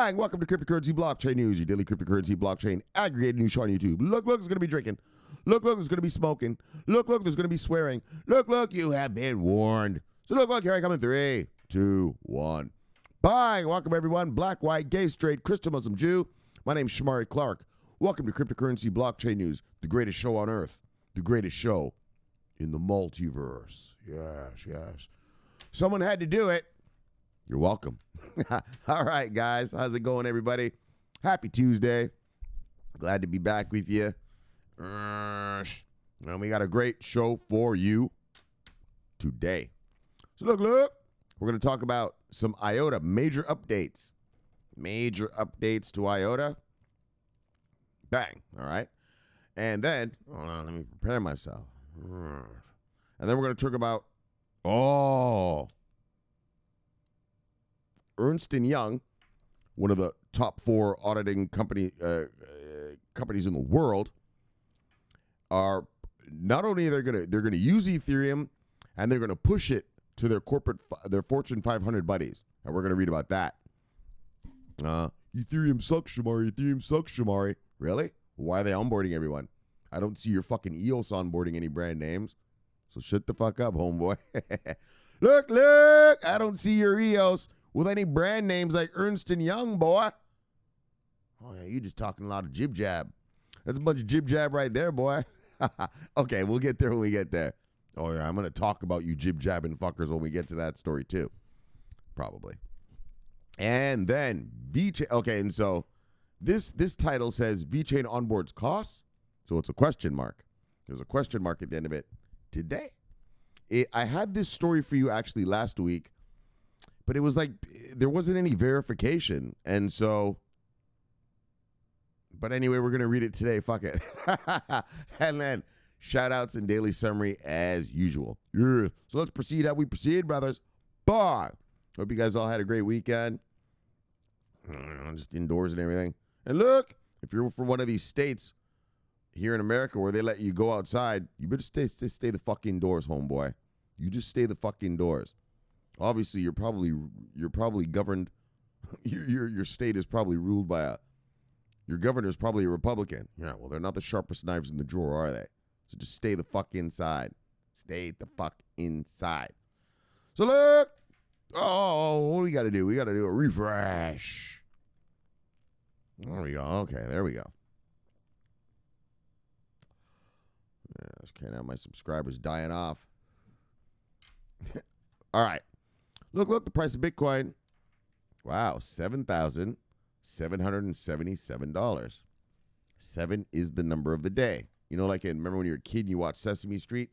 Bang! Welcome to Cryptocurrency Blockchain News, your daily cryptocurrency blockchain aggregated news show on YouTube. Look, there's going to be drinking. Look, there's going to be smoking. Look, there's going to be swearing. Look, you have been warned. So look, here I come in 3, 2, 1. Bang! Welcome, everyone. Black, white, gay, straight, Christian, Muslim, Jew. My name's Shomari Clarke. Welcome to Cryptocurrency Blockchain News, the greatest show on earth, the greatest show in the multiverse. Yes. Someone had to do it. You're welcome. All right, guys. How's it going, everybody? Happy Tuesday. Glad to be back with you. And we got a great show for you today. So look. We're going to talk about some IOTA major updates. Major updates to IOTA. Bang. All right. And then, hold on, let me prepare myself. And then we're going to talk about, Ernst Young, one of the top 4 auditing companies in the world, are not only they're gonna use Ethereum, and they're gonna push it to their Fortune 500 buddies, and we're gonna read about that. Ethereum sucks, Shomari. Ethereum sucks, Shomari. Really? Why are they onboarding everyone? I don't see your fucking EOS onboarding any brand names, so shut the fuck up, homeboy. Look, I don't see your EOS with any brand names like Ernst Young, boy. Oh, yeah, you just talking a lot of jib-jab. That's a bunch of jib-jab right there, boy. Okay, we'll get there when we get there. Oh, yeah, I'm going to talk about you jib-jabbing fuckers when we get to that story, too. Probably. And then VeChain. Okay, and so this title says VeChain Onboards COS. So it's a question mark. There's a question mark at the end of it. Did they? I had this story for you actually last week, but it was like there wasn't any verification. And so, but anyway, we're going to read it today. Fuck it. And then shout outs and daily summary as usual. Yeah. So let's proceed how we proceed, brothers. Bye. Hope you guys all had a great weekend. Just indoors and everything. And look, if you're from one of these states here in America where they let you go outside, you better stay the fuck indoors, homeboy. You just stay the fuck indoors. Obviously, you're probably governed. Your state is probably ruled by your governor's probably a Republican. Yeah, well, they're not the sharpest knives in the drawer, are they? So just stay the fuck inside. Stay the fuck inside. So look. Oh, what do we got to do? We got to do a refresh. There we go. Okay, there we go. Okay, now my subscriber's dying off. All right. Look, the price of Bitcoin. Wow, $7,777. 7 is the number of the day. You know, like remember when you were a kid and you watched Sesame Street,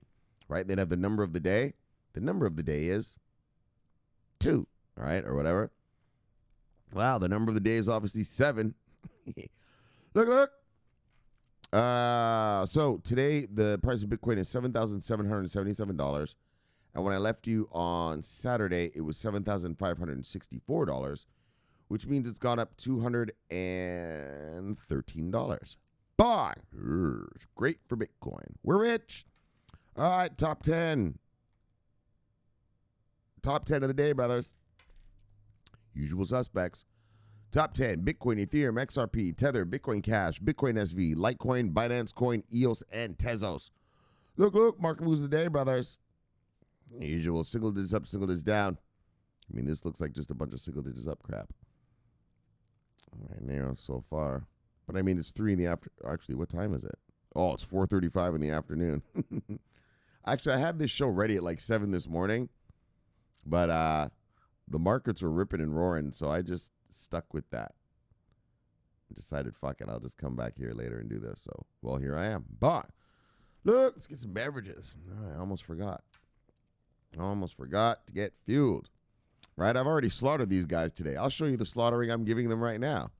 right? They'd have the number of the day. The number of the day is 2, all right, or whatever. Wow, the number of the day is obviously 7. Look. So today the price of Bitcoin is $7,777. And when I left you on Saturday, it was $7,564, which means it's gone up $213. Bye. Great for Bitcoin. We're rich. All right, top 10. Top 10 of the day, brothers. Usual suspects. Top 10, Bitcoin, Ethereum, XRP, Tether, Bitcoin Cash, Bitcoin SV, Litecoin, Binance Coin, EOS, and Tezos. Look, market moves of the day, brothers. Usual, single digits up, single digits down. I mean, this looks like just a bunch of single digits up crap. All right, narrow so far. But I mean, it's 3 in the after. Actually, what time is it? Oh, it's 4:35 in the afternoon. Actually, I had this show ready at like 7 this morning. But the markets were ripping and roaring, so I just stuck with that. Decided, fuck it, I'll just come back here later and do this. So, well, here I am. But, look, let's get some beverages. Oh, I almost forgot. To get fueled. Right? I've already slaughtered these guys today. I'll show you the slaughtering I'm giving them right now.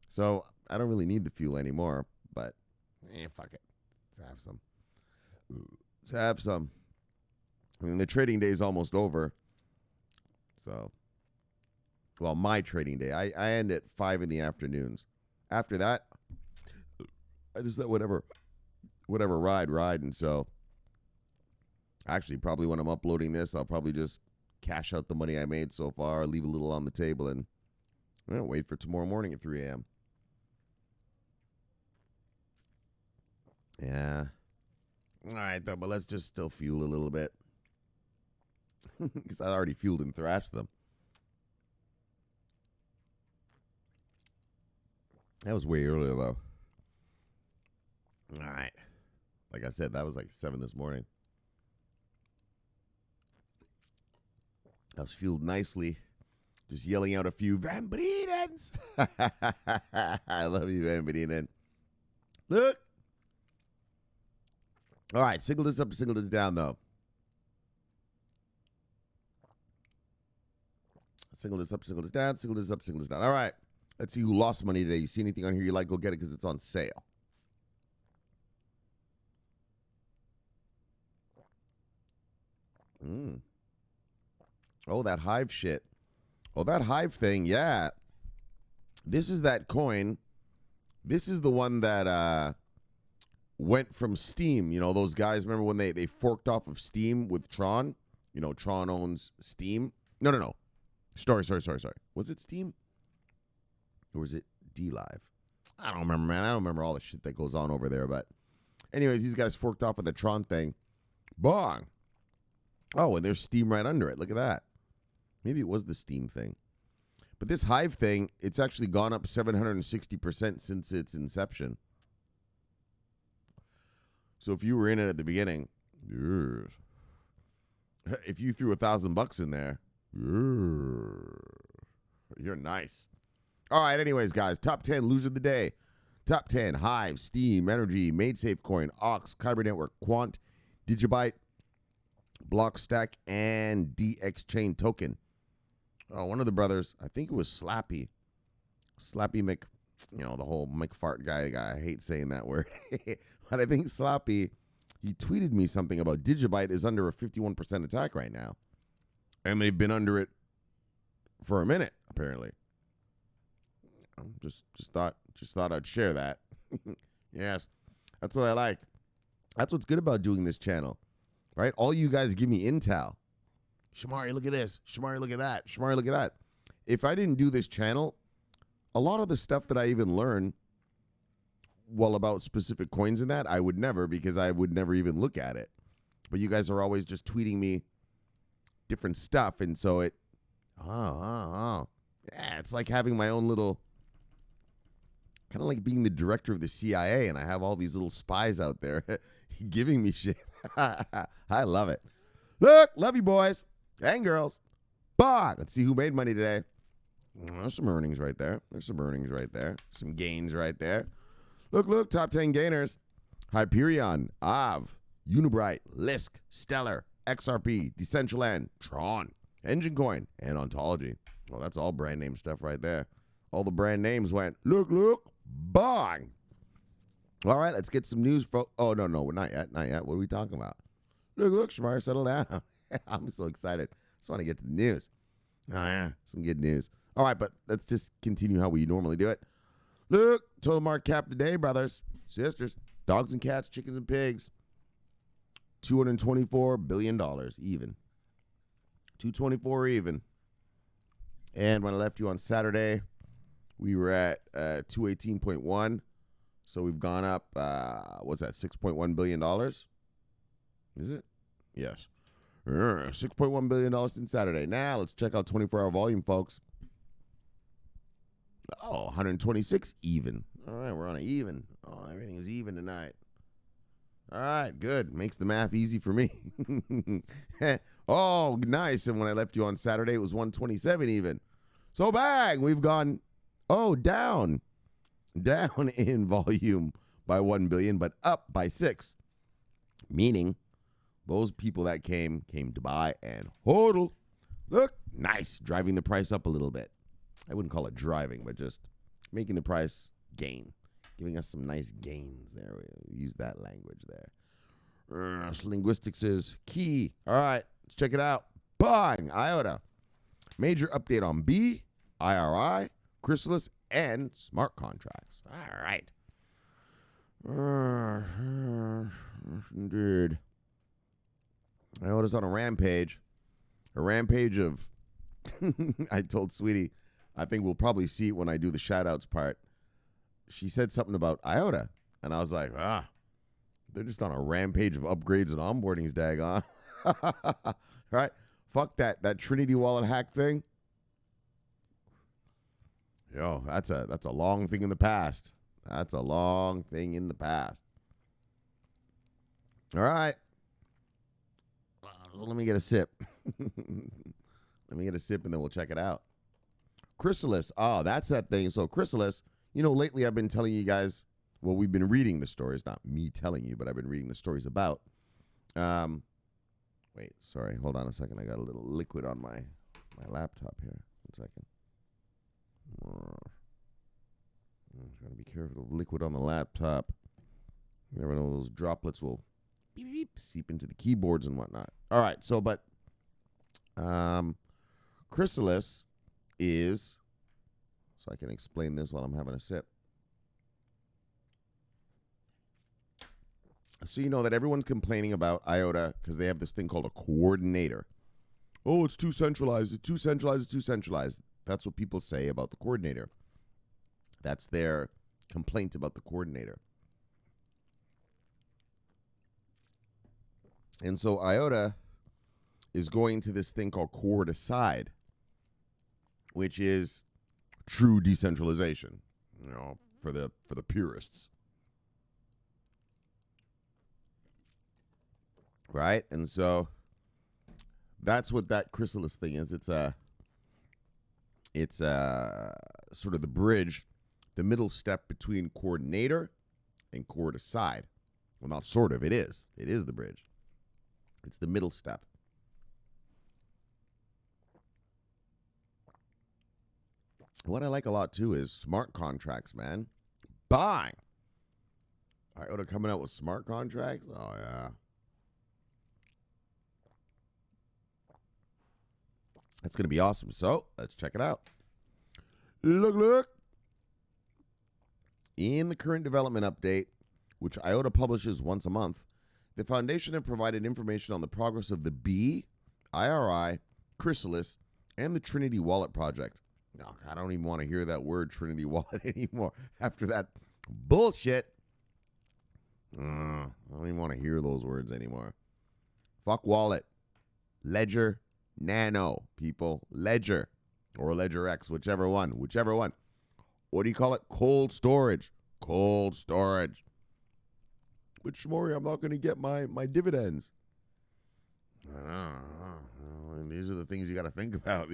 So, I don't really need the fuel anymore. But, fuck it. Let's have some. I mean, the trading day is almost over. So, well, my trading day. I end at 5 in the afternoons. After that, I just let whatever ride. And so, actually, probably when I'm uploading this, I'll probably just cash out the money I made so far, leave a little on the table, and Well, wait for tomorrow morning at 3 a.m. Yeah. All right, though, but let's just still fuel a little bit. Because I already fueled and thrashed them. That was way earlier, though. All right. Like I said, that was like 7 this morning. I was fueled nicely. Just yelling out a few Van Brienens. I love you, Van Brienen. Look. All right, single this up, single this down, though. Single this up, single this down, single this up, single this down. All right, let's see who lost money today. You see anything on here you like, go get it because it's on sale. Oh, that Hive shit. Oh, that Hive thing, yeah. This is that coin. This is the one that went from Steam. You know, those guys, remember when they forked off of Steam with Tron? You know, Tron owns Steam. No. Sorry. Was it Steam? Or was it D-Live? I don't remember, man. I don't remember all the shit that goes on over there. But anyways, these guys forked off of the Tron thing. Bong. Oh, and there's Steam right under it. Look at that. Maybe it was the Steam thing. But this Hive thing, it's actually gone up 760% since its inception. So if you were in it at the beginning, yes. If you threw $1,000 in there, you're nice. All right, anyways, guys, top 10 loser of the day. Top 10, Hive, Steam, Energy, MadeSafe Coin, Ox, Kyber Network, Quant, Digibyte, Blockstack, and DX Chain Token. Oh, one of the brothers, I think it was Slappy. Slappy Mc, you know, the whole McFart guy. I hate saying that word. But I think Slappy, he tweeted me something about Digibyte is under a 51% attack right now. And they've been under it for a minute, apparently. Just thought I'd share that. Yes, that's what I like. That's what's good about doing this channel, right? All you guys give me intel. Shomari, look at this. Shomari, look at that. Shomari, look at that. If I didn't do this channel, a lot of the stuff that I even learn, well, about specific coins and that, I would never, because I would never even look at it. But you guys are always just tweeting me different stuff, and so it, yeah, it's like having my own little, kind of like being the director of the CIA, and I have all these little spies out there giving me shit. I love it. Look, love you boys and girls. Bye. Let's see who made money today. There's some earnings right there. There's some earnings right there. Some gains right there. Look, top 10 gainers. Hyperion, Ave, Unibright, Lisk, Stellar, XRP, Decentraland, Tron, Engine Coin, and Ontology. Well, that's all brand name stuff right there. All the brand names went, look, bang. All right, let's get some news. Oh, no, not yet. What are we talking about? Look, Shomari, settle down. I'm so excited. Just want to get to the news. Oh, yeah, some good news. All right, but let's just continue how we normally do it. Look, total market cap today, brothers, sisters, dogs and cats, chickens and pigs. $224 billion even. 224 even. And when I left you on Saturday, we were at 218.1. So we've gone up, what's that, $6.1 billion? Is it? Yes. $6.1 billion since Saturday. Now let's check out 24-hour volume, folks. Oh, 126 even. All right, we're on an even. Oh, everything is even tonight. All right, good. Makes the math easy for me. Oh, nice. And when I left you on Saturday, it was 127 even. So bang, we've gone, down in volume by 1 billion, but up by 6. Meaning those people that came to buy and hodl. Look, nice. Driving the price up a little bit. I wouldn't call it driving, but just making the price gain. Giving us some nice gains there. We use that language there. Linguistics is key. All right, let's check it out. Bang! IOTA. Major update on B, IRI, Chrysalis, and Smart Contracts. All right. Indeed. IOTA's on a rampage. A rampage of... I told Sweetie, I think we'll probably see it when I do the shout-outs part. She said something about IOTA, and I was like, they're just on a rampage of upgrades and onboardings, daggone. Right? Fuck that Trinity wallet hack thing. Yo, that's a long thing in the past. That's a long thing in the past. All right. So let me get a sip. Let me get a sip and then we'll check it out. Chrysalis. Oh, that's that thing. So Chrysalis, lately I've been telling you guys, well, we've been reading the stories, not me telling you, but I've been reading the stories about. Wait, sorry. Hold on a second. I got a little liquid on my laptop here. 1 second. Trying to be careful of liquid on the laptop. You never know, those droplets will beep, beep, seep into the keyboards and whatnot. All right, so Chrysalis is, so I can explain this while I'm having a sip. So you know that everyone's complaining about IOTA because they have this thing called a coordinator. Oh, it's too centralized. It's too centralized. It's too centralized. That's what people say about the coordinator. That's their complaint about the coordinator. And so IOTA is going to this thing called core decide, which is true decentralization, for the purists. Right? And so that's what that Chrysalis thing is. It's sort of the bridge, the middle step between coordinator and core decide. Well, not sort of, it is. It is the bridge. It's the middle step. What I like a lot too is smart contracts, man. Bye. IOTA coming out with smart contracts? Oh yeah. That's going to be awesome. So, let's check it out. Look. In the current development update, which IOTA publishes once a month, the Foundation have provided information on the progress of the B, IRI, Chrysalis, and the Trinity Wallet project. No, I don't even want to hear that word Trinity Wallet anymore after that bullshit. I don't even want to hear those words anymore. Fuck wallet. Ledger. Nano, people. Ledger or Ledger X, whichever one. What do you call it? Cold storage. But Shomari, I'm not going to get my dividends. These are the things you got to think about.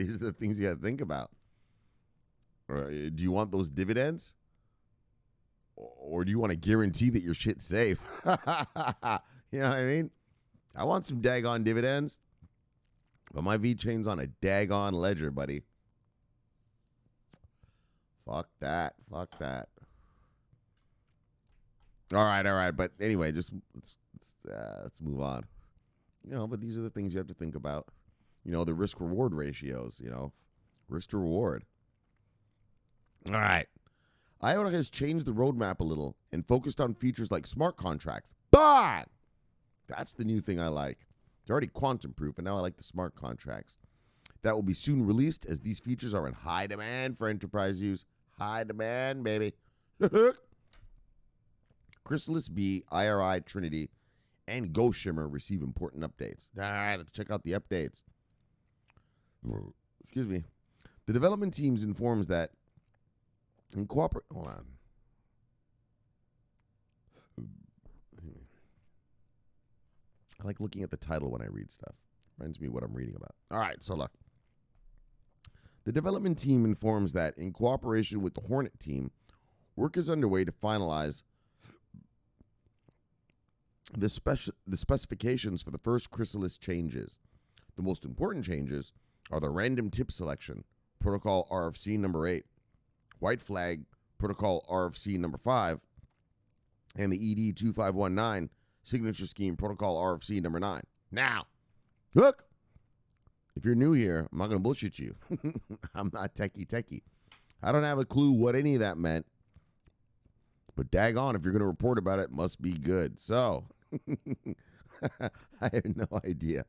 Do you want those dividends? Or do you want to guarantee that your shit's safe? You know what I mean? I want some daggone dividends. But my VeChain's on a daggone ledger, buddy. Fuck that. All right. But anyway, just let's move on. But these are the things you have to think about. The risk-reward ratios, risk to reward. All right. IOTA has changed the roadmap a little and focused on features like smart contracts. But that's the new thing I like. It's already quantum-proof, and now I like the smart contracts. That will be soon released as these features are in high demand for enterprise use. High demand, baby. Chrysalis B, IRI, Trinity, and Ghost Shimmer receive important updates. All right, let's check out the updates. Excuse me. The development teams informs that in cooperation... Hold on. I like looking at the title when I read stuff. Reminds me of what I'm reading about. All right, so look. The development team informs that in cooperation with the Hornet team, work is underway to finalize the specifications for the first Chrysalis changes. The most important changes are the random tip selection, protocol RFC number 8, white flag, protocol RFC number 5, and the ED 2519 signature scheme, protocol RFC number 9. Now, look, if you're new here, I'm not going to bullshit you. I'm not techie. I don't have a clue what any of that meant. But daggone, if you're going to report about it, must be good. So, I have no idea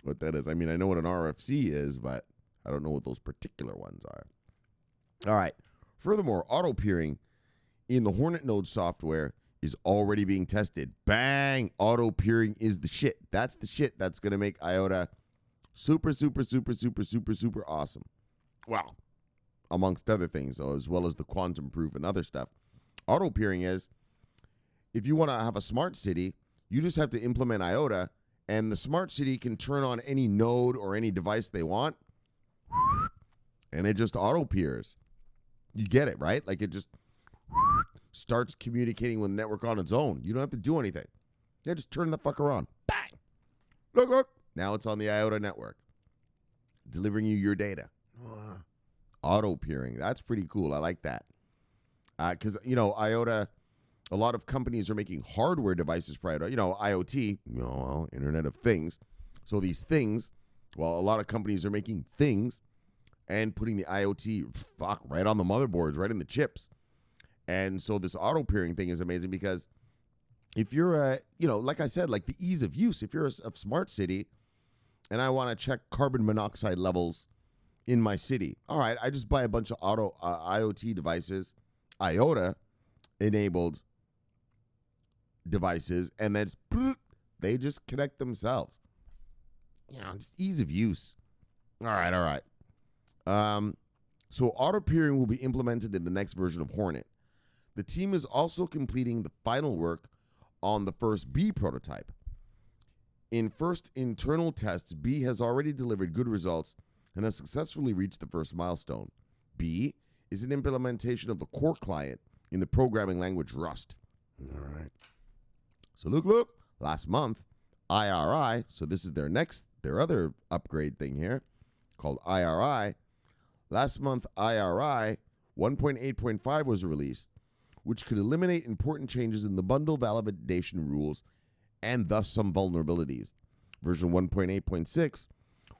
what that is. I mean, I know what an RFC is, but I don't know what those particular ones are. All right. Furthermore, auto peering in the Hornet node software is already being tested. Bang! Auto peering is the shit. That's the shit that's going to make IOTA super, super, super, super, super, super awesome. Well, amongst other things, as well as the quantum proof and other stuff. Auto peering is, if you want to have a smart city, you just have to implement IOTA, and the smart city can turn on any node or any device they want, and it just auto peers. You get it, right? Like it just starts communicating with the network on its own. You don't have to do anything. Yeah, just turn the fucker on. Bang! Look. Now it's on the IOTA network, delivering you your data. Auto peering. That's pretty cool. I like that. Because, IOTA, a lot of companies are making hardware devices for IOTA. IoT, Internet of Things. So these things, a lot of companies are making things and putting the IoT, right on the motherboards, right in the chips. And so this auto peering thing is amazing because if you're, like I said, like the ease of use, if you're a smart city and I want to check carbon monoxide levels in my city, all right, I just buy a bunch of IoT devices, IOTA-enabled devices, and then they just connect themselves. Just ease of use. All right. So auto peering will be implemented in the next version of Hornet. The team is also completing the final work on the first B prototype. In first internal tests, B has already delivered good results and has successfully reached the first milestone. B is an implementation of the core client in the programming language Rust. All right. So look, last month, IRI, so this is their other upgrade thing here, called IRI. Last month, IRI 1.8.5 was released, which could eliminate important changes in the bundle validation rules and thus some vulnerabilities. Version 1.8.6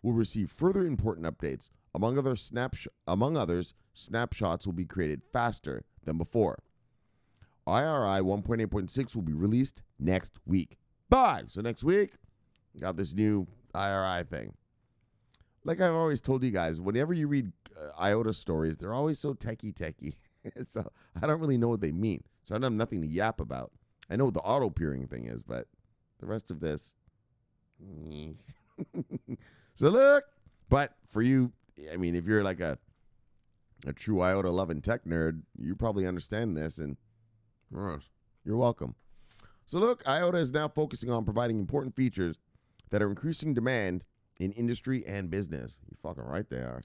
will receive further important updates. Among others, snapshots will be created faster than before. IRI 1.8.6 will be released next week. Bye! So next week, got this new IRI thing. Like I've always told you guys, whenever you read IOTA stories, they're always so techie. So I don't really know what they mean. So I have nothing to yap about. I know what the auto peering thing is, but the rest of this. So look, but for you, I mean, if you're like a true IOTA loving tech nerd, you probably understand this, and you're welcome. So look, IOTA is now focusing on providing important features that are increasing demand in industry and business. You're fucking right they are.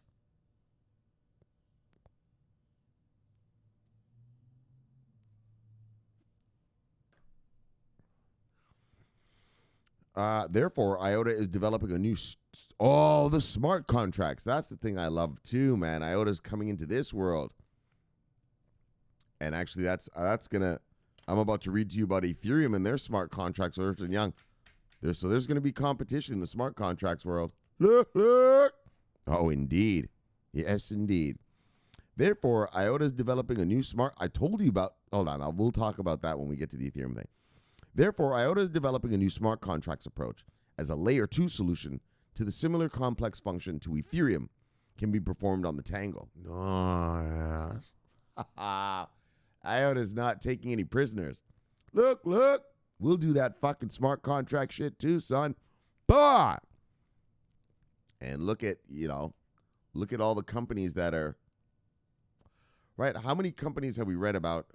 Therefore, IOTA is developing a new, the smart contracts. That's the thing I love too, man. IOTA is coming into this world. And actually, that's gonna, I'm about to read to you about Ethereum and their smart contracts, Ernst Young. There's going to be competition in the smart contracts world. Look. Oh, indeed. Yes, indeed. Therefore, IOTA is developing a new I told you about, hold on, we'll talk about that when we get to the Ethereum thing. Therefore, IOTA is developing a new smart contracts approach as a layer 2 solution to the similar complex function to Ethereum can be performed on the Tangle. Oh, yes. IOTA is not taking any prisoners. Look. We'll do that fucking smart contract shit too, son. But, and look at all the companies that are, right? How many companies have we read about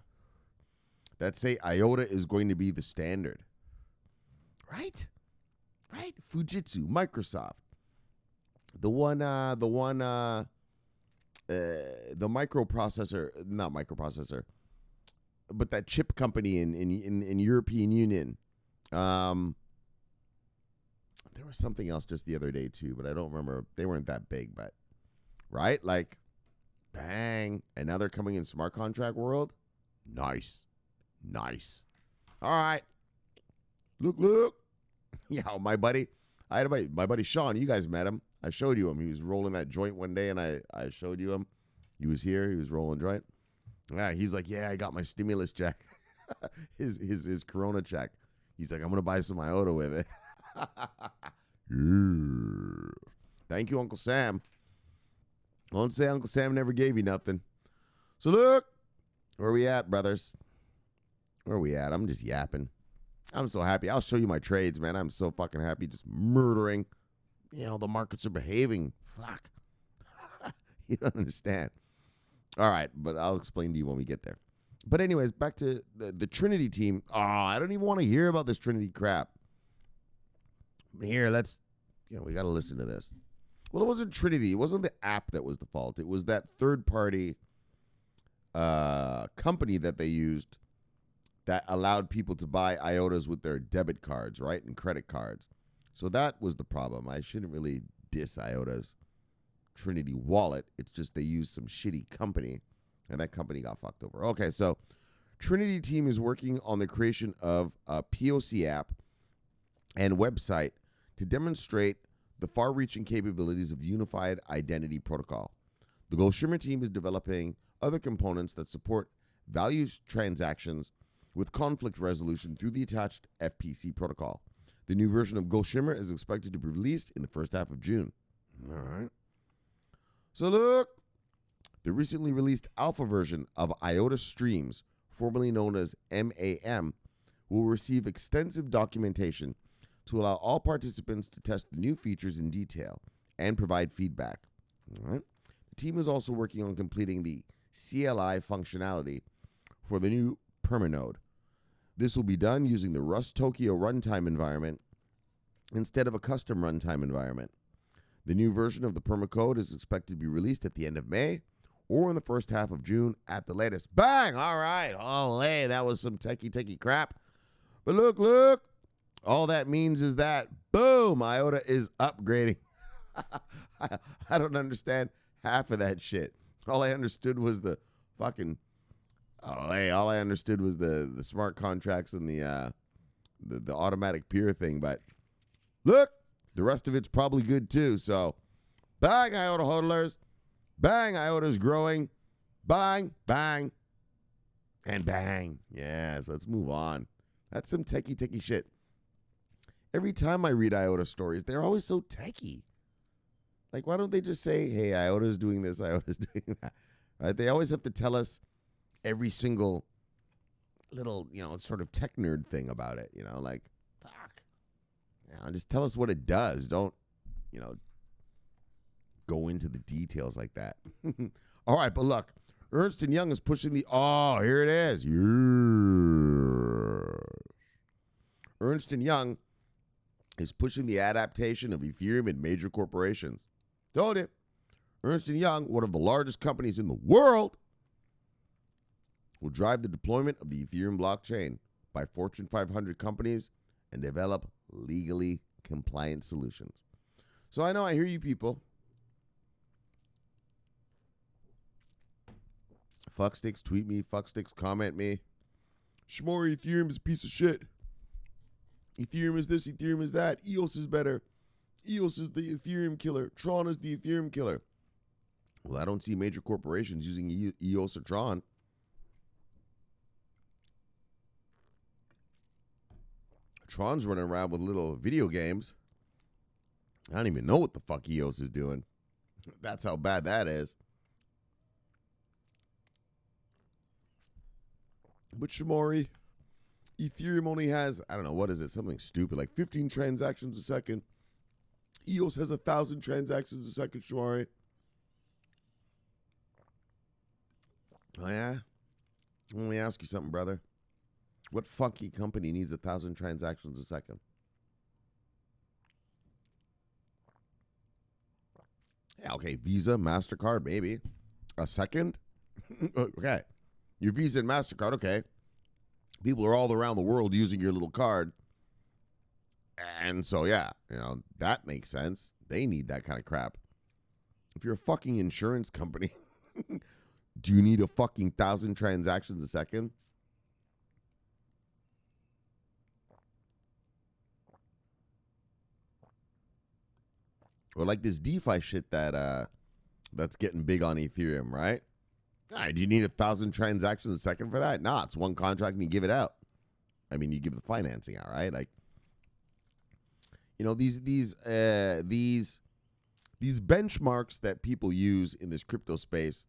that say IOTA is going to be the standard? Right? Fujitsu, Microsoft. The microprocessor, not microprocessor, but that chip company in European Union. There was something else just the other day too, but I don't remember. They weren't that big, but right? Like, bang. And now they're coming in smart contract world. Nice. All right. Look. Yeah, my buddy. My buddy Sean. You guys met him. I showed you him. He was rolling that joint one day, and I showed you him. He was here. He was rolling joint. Yeah, he's like, I got my stimulus check, his Corona check. He's like, I'm gonna buy some IOTA with it. Thank you, Uncle Sam. Don't say Uncle Sam never gave you nothing. So look, where we at, brothers? Where we at? I'm just yapping. I'm so happy. I'll show you my trades, man. I'm so fucking happy. Just murdering. The markets are behaving. Fuck. You don't understand. All right, but I'll explain to you when we get there. But anyways, back to the Trinity team. Oh, I don't even want to hear about this Trinity crap. Here, we got to listen to this. Well, it wasn't Trinity. It wasn't the app that was the fault. It was that third-party company that they used that allowed people to buy IOTAs with their debit cards, right, and credit cards. So that was the problem. I shouldn't really diss IOTA's Trinity wallet. It's just they used some shitty company, and that company got fucked over. Okay, so Trinity team is working on the creation of a POC app and website to demonstrate the far-reaching capabilities of the Unified Identity Protocol. The Goldshimmer team is developing other components that support values transactions with conflict resolution through the attached FPC protocol. The new version of Goldshimmer is expected to be released in the first half of June. All right. So look, the recently released alpha version of IOTA Streams, formerly known as MAM, will receive extensive documentation to allow all participants to test the new features in detail and provide feedback. All right. The team is also working on completing the CLI functionality for the new Permanode. This will be done using the Rust Tokyo runtime environment instead of a custom runtime environment. The new version of the permacode is expected to be released at the end of May or in the first half of June at the latest. Bang! All right. Oh, hey, that was some techie crap. But look. All that means is that, boom, IOTA is upgrading. I don't understand half of that shit. All I understood was the fucking... all I understood was the smart contracts and the automatic peer thing. But look, the rest of it's probably good too. So, bang, IOTA hodlers. Bang, IOTA's growing. Bang, bang, and bang. Yes, let's move on. That's some techie shit. Every time I read IOTA stories, they're always so techie. Like, why don't they just say, hey, IOTA's doing this, IOTA's doing that? Right? They always have to tell us every single little, sort of tech nerd thing about it, like, fuck. Just tell us what it does. Don't, go into the details like that. All right, but look, Ernst Young is pushing here it is. Ernst Young is pushing the adaptation of Ethereum in major corporations. Told you. Ernst Young, one of the largest companies in the world, will drive the deployment of the Ethereum blockchain by Fortune 500 companies and develop legally compliant solutions. So I know I hear you people. Fucksticks tweet me, fucksticks comment me. Shomari, Ethereum is a piece of shit. Ethereum is this, Ethereum is that. EOS is better. EOS is the Ethereum killer. Tron is the Ethereum killer. Well, I don't see major corporations using EOS or Tron. Tron's running around with little video games. I don't even know what the fuck EOS is doing. That's how bad that is. But Shomari, Ethereum only has, I don't know, what is it? Something stupid, like 15 transactions a second. EOS has 1,000 transactions a second, Shomari. Oh, yeah? Let me ask you something, brother. What funky company needs 1,000 transactions a second? Yeah, okay, Visa, MasterCard, maybe. A second? Okay. Your Visa and MasterCard, okay. People are all around the world using your little card. And so, yeah, that makes sense. They need that kind of crap. If you're a fucking insurance company, do you need a fucking 1,000 transactions a second? Or like this DeFi shit that's getting big on Ethereum, right? All right, do you need 1,000 transactions a second for that? Nah, it's one contract and you give it out. I mean, you give the financing out, right? Like, these benchmarks that people use in this crypto space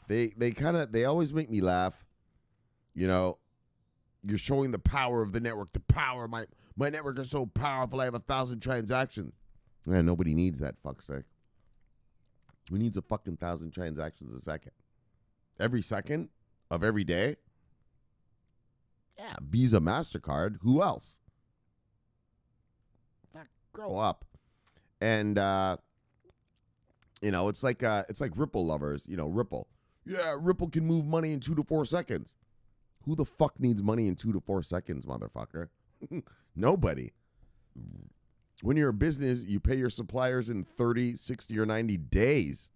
They always make me laugh. You know, you're showing the power of the network. The power, my network is so powerful. I have 1,000 transactions. Yeah, nobody needs that fuckstick. Who needs a fucking 1,000 transactions a second? Every second of every day? Yeah, Visa, MasterCard. Who else? Grow up. And it's like Ripple lovers. Ripple. Yeah, Ripple can move money in 2 to 4 seconds. Who the fuck needs money in 2 to 4 seconds, motherfucker? Nobody. When you're a business, you pay your suppliers in 30, 60, or 90 days.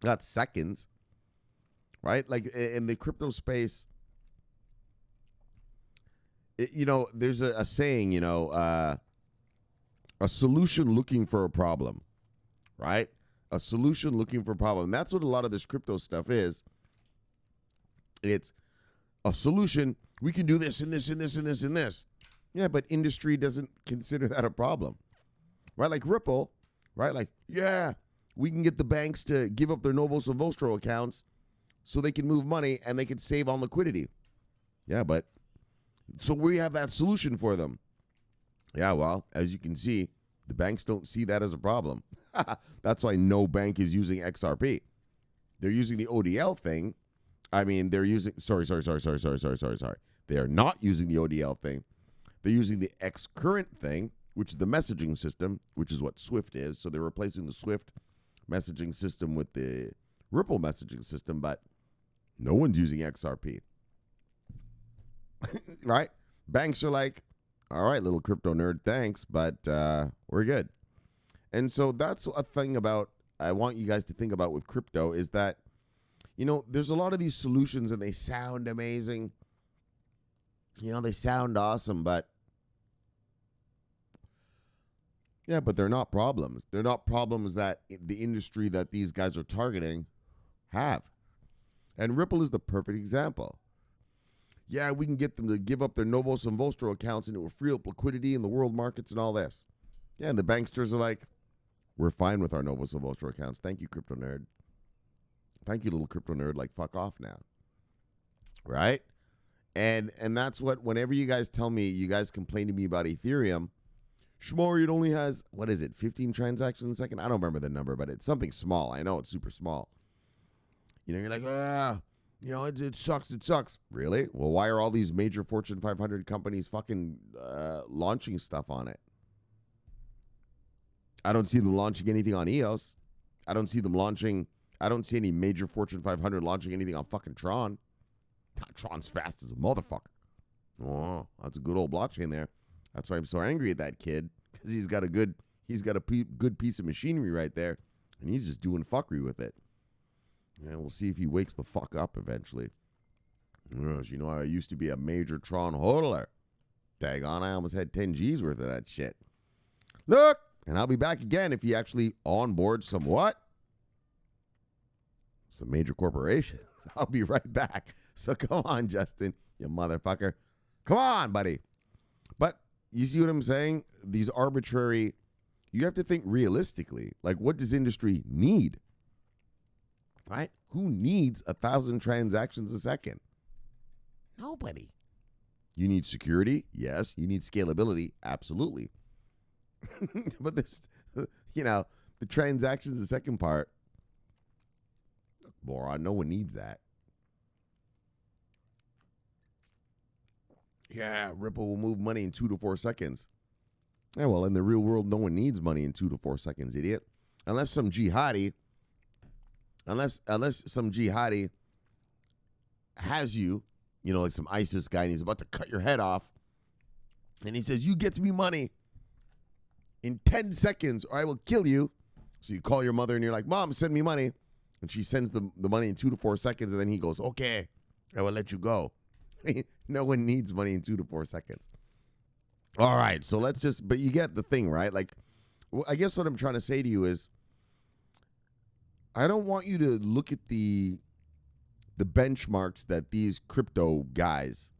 Not seconds. Right? Like in the crypto space, there's a saying, a solution looking for a problem. Right? A solution looking for a problem. That's what a lot of this crypto stuff is. It's a solution. We can do this and this and this and this and this. Yeah, but industry doesn't consider that a problem. Right? Like Ripple, right? Like, yeah, we can get the banks to give up their Novos and Vostro accounts so they can move money and they can save on liquidity. Yeah, but so we have that solution for them. Yeah, well, as you can see, the banks don't see that as a problem. That's why no bank is using XRP. They're using the ODL thing. I mean, they're using, sorry. They are not using the ODL thing. They're using the X-Current thing, which is the messaging system, which is what Swift is. So they're replacing the Swift messaging system with the Ripple messaging system, but no one's using XRP. Right? Banks are like, all right, little crypto nerd, thanks, but we're good. And so that's a thing I want you guys to think about with crypto is that, there's a lot of these solutions and they sound amazing. They sound awesome, but they're not problems. They're not problems that the industry that these guys are targeting have. And Ripple is the perfect example. Yeah, we can get them to give up their Novos and Vostro accounts and it will free up liquidity in the world markets and all this. Yeah, and the banksters are like, we're fine with our Novos and Vostro accounts. Thank you, crypto nerd. Thank you, little crypto nerd. Like, fuck off now. Right? And that's what, whenever you guys tell me, you guys complain to me about Ethereum, Shomari, it only has, 15 transactions a second? I don't remember the number, but it's something small. I know it's super small. You're like, it sucks. Really? Well, why are all these major Fortune 500 companies fucking launching stuff on it? I don't see them launching anything on EOS. I don't see any major Fortune 500 launching anything on fucking Tron. Tron's fast as a motherfucker. Oh, that's a good old blockchain there. That's why I'm so angry at that kid, because he's got a good piece of machinery right there, and he's just doing fuckery with it. And we'll see if he wakes the fuck up eventually. I used to be a major Tron hodler. Daggone, I almost had 10 G's worth of that shit. Look, and I'll be back again if he actually onboards some what? Some major corporation. I'll be right back. So come on, Justin, you motherfucker. Come on, buddy. But you see what I'm saying? These arbitrary, you have to think realistically. Like, what does industry need? Right? Who needs 1,000 transactions a second? Nobody. You need security? Yes. You need scalability? Absolutely. But this, the transactions a second part, moron, no one needs that. Yeah, Ripple will move money in 2 to 4 seconds. Yeah, well, in the real world, no one needs money in 2 to 4 seconds, idiot. Unless some jihadi has you, like some ISIS guy, and he's about to cut your head off, and he says, you get me money in 10 seconds or I will kill you. So you call your mother and you're like, Mom, send me money. And she sends the money in 2 to 4 seconds, and then he goes, okay, I will let you go. No one needs money in 2 to 4 seconds. All right, so but you get the thing, right? Like, I guess what I'm trying to say to you is, I don't want you to look at the benchmarks that these crypto guys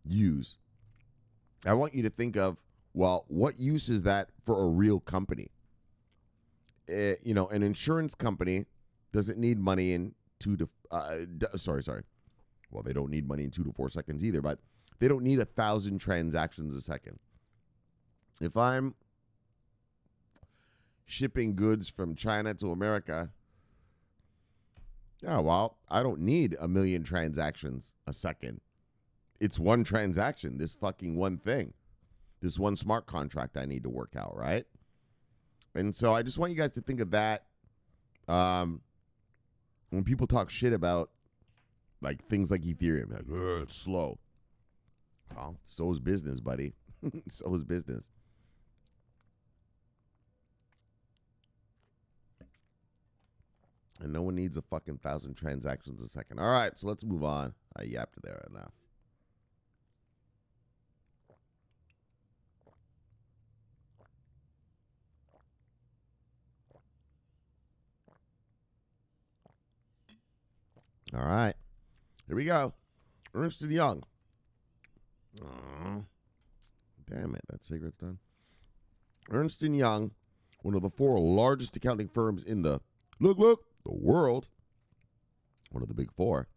use. I want you to think of, well, what use is that for a real company? An insurance company doesn't need money in sorry. Well, they don't need money in 2 to 4 seconds either, but they don't need 1,000 transactions a second. If I'm shipping goods from China to America, yeah, well, I don't need 1 million transactions a second. It's one transaction, this fucking one thing, this one smart contract I need to work out, right? And so I just want you guys to think of that when people talk shit about like things like Ethereum, like, it's slow. Well, so is business, buddy. So is business. And no one needs a fucking 1,000 transactions a second. All right, so let's move on. I yapped there enough. All right, here we go. Ernst Young. Damn it, that cigarette's done. Ernst Young, one of the 4 largest accounting firms in the the world, one of the big 4,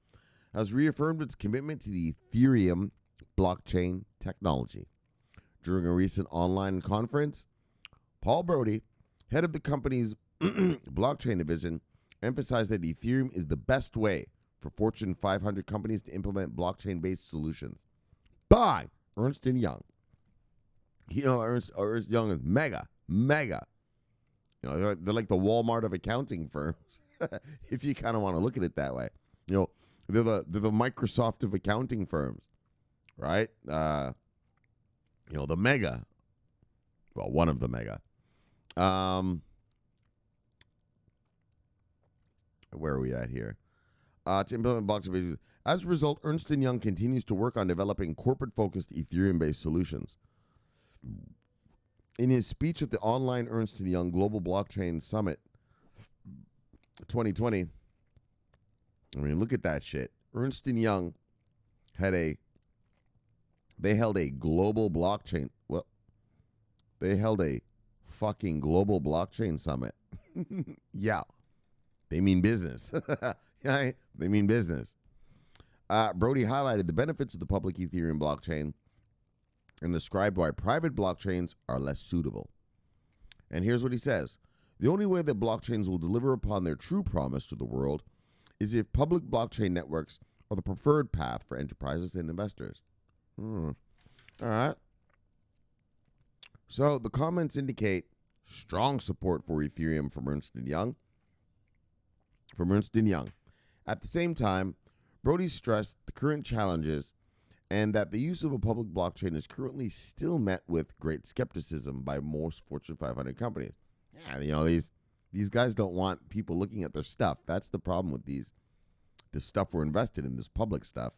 has reaffirmed its commitment to the Ethereum blockchain technology. During a recent online conference, Paul Brody, head of the company's blockchain division, emphasized that Ethereum is the best way for Fortune 500 companies to implement blockchain-based solutions. By Ernst Young. You know, Ernst Young is mega. You know, they're like the Walmart of accounting firms, if you kind of want to look at it that way. You know, they're the Microsoft of accounting firms, right? You know, the mega. Well, one of the mega. Where are we at here? To implement blockchain. As a result, Ernst Young continues to work on developing corporate-focused Ethereum-based solutions. In his speech at the online Ernst Young Global Blockchain Summit 2020, I mean, look at that shit. Ernst Young held a global blockchain. Well, they held a fucking global blockchain summit. Yeah, they mean business. Yeah, they mean business. Brody highlighted the benefits of the public Ethereum blockchain and described why private blockchains are less suitable. And here's what he says. The only way that blockchains will deliver upon their true promise to the world is if public blockchain networks are the preferred path for enterprises and investors. All right. So the comments indicate strong support for Ethereum from Ernst Young. At the same time, Brody stressed the current challenges and that the use of a public blockchain is currently still met with great skepticism by most Fortune 500 companies. Yeah, you know, these guys don't want people looking at their stuff. That's the problem with this stuff we're invested in, this public stuff.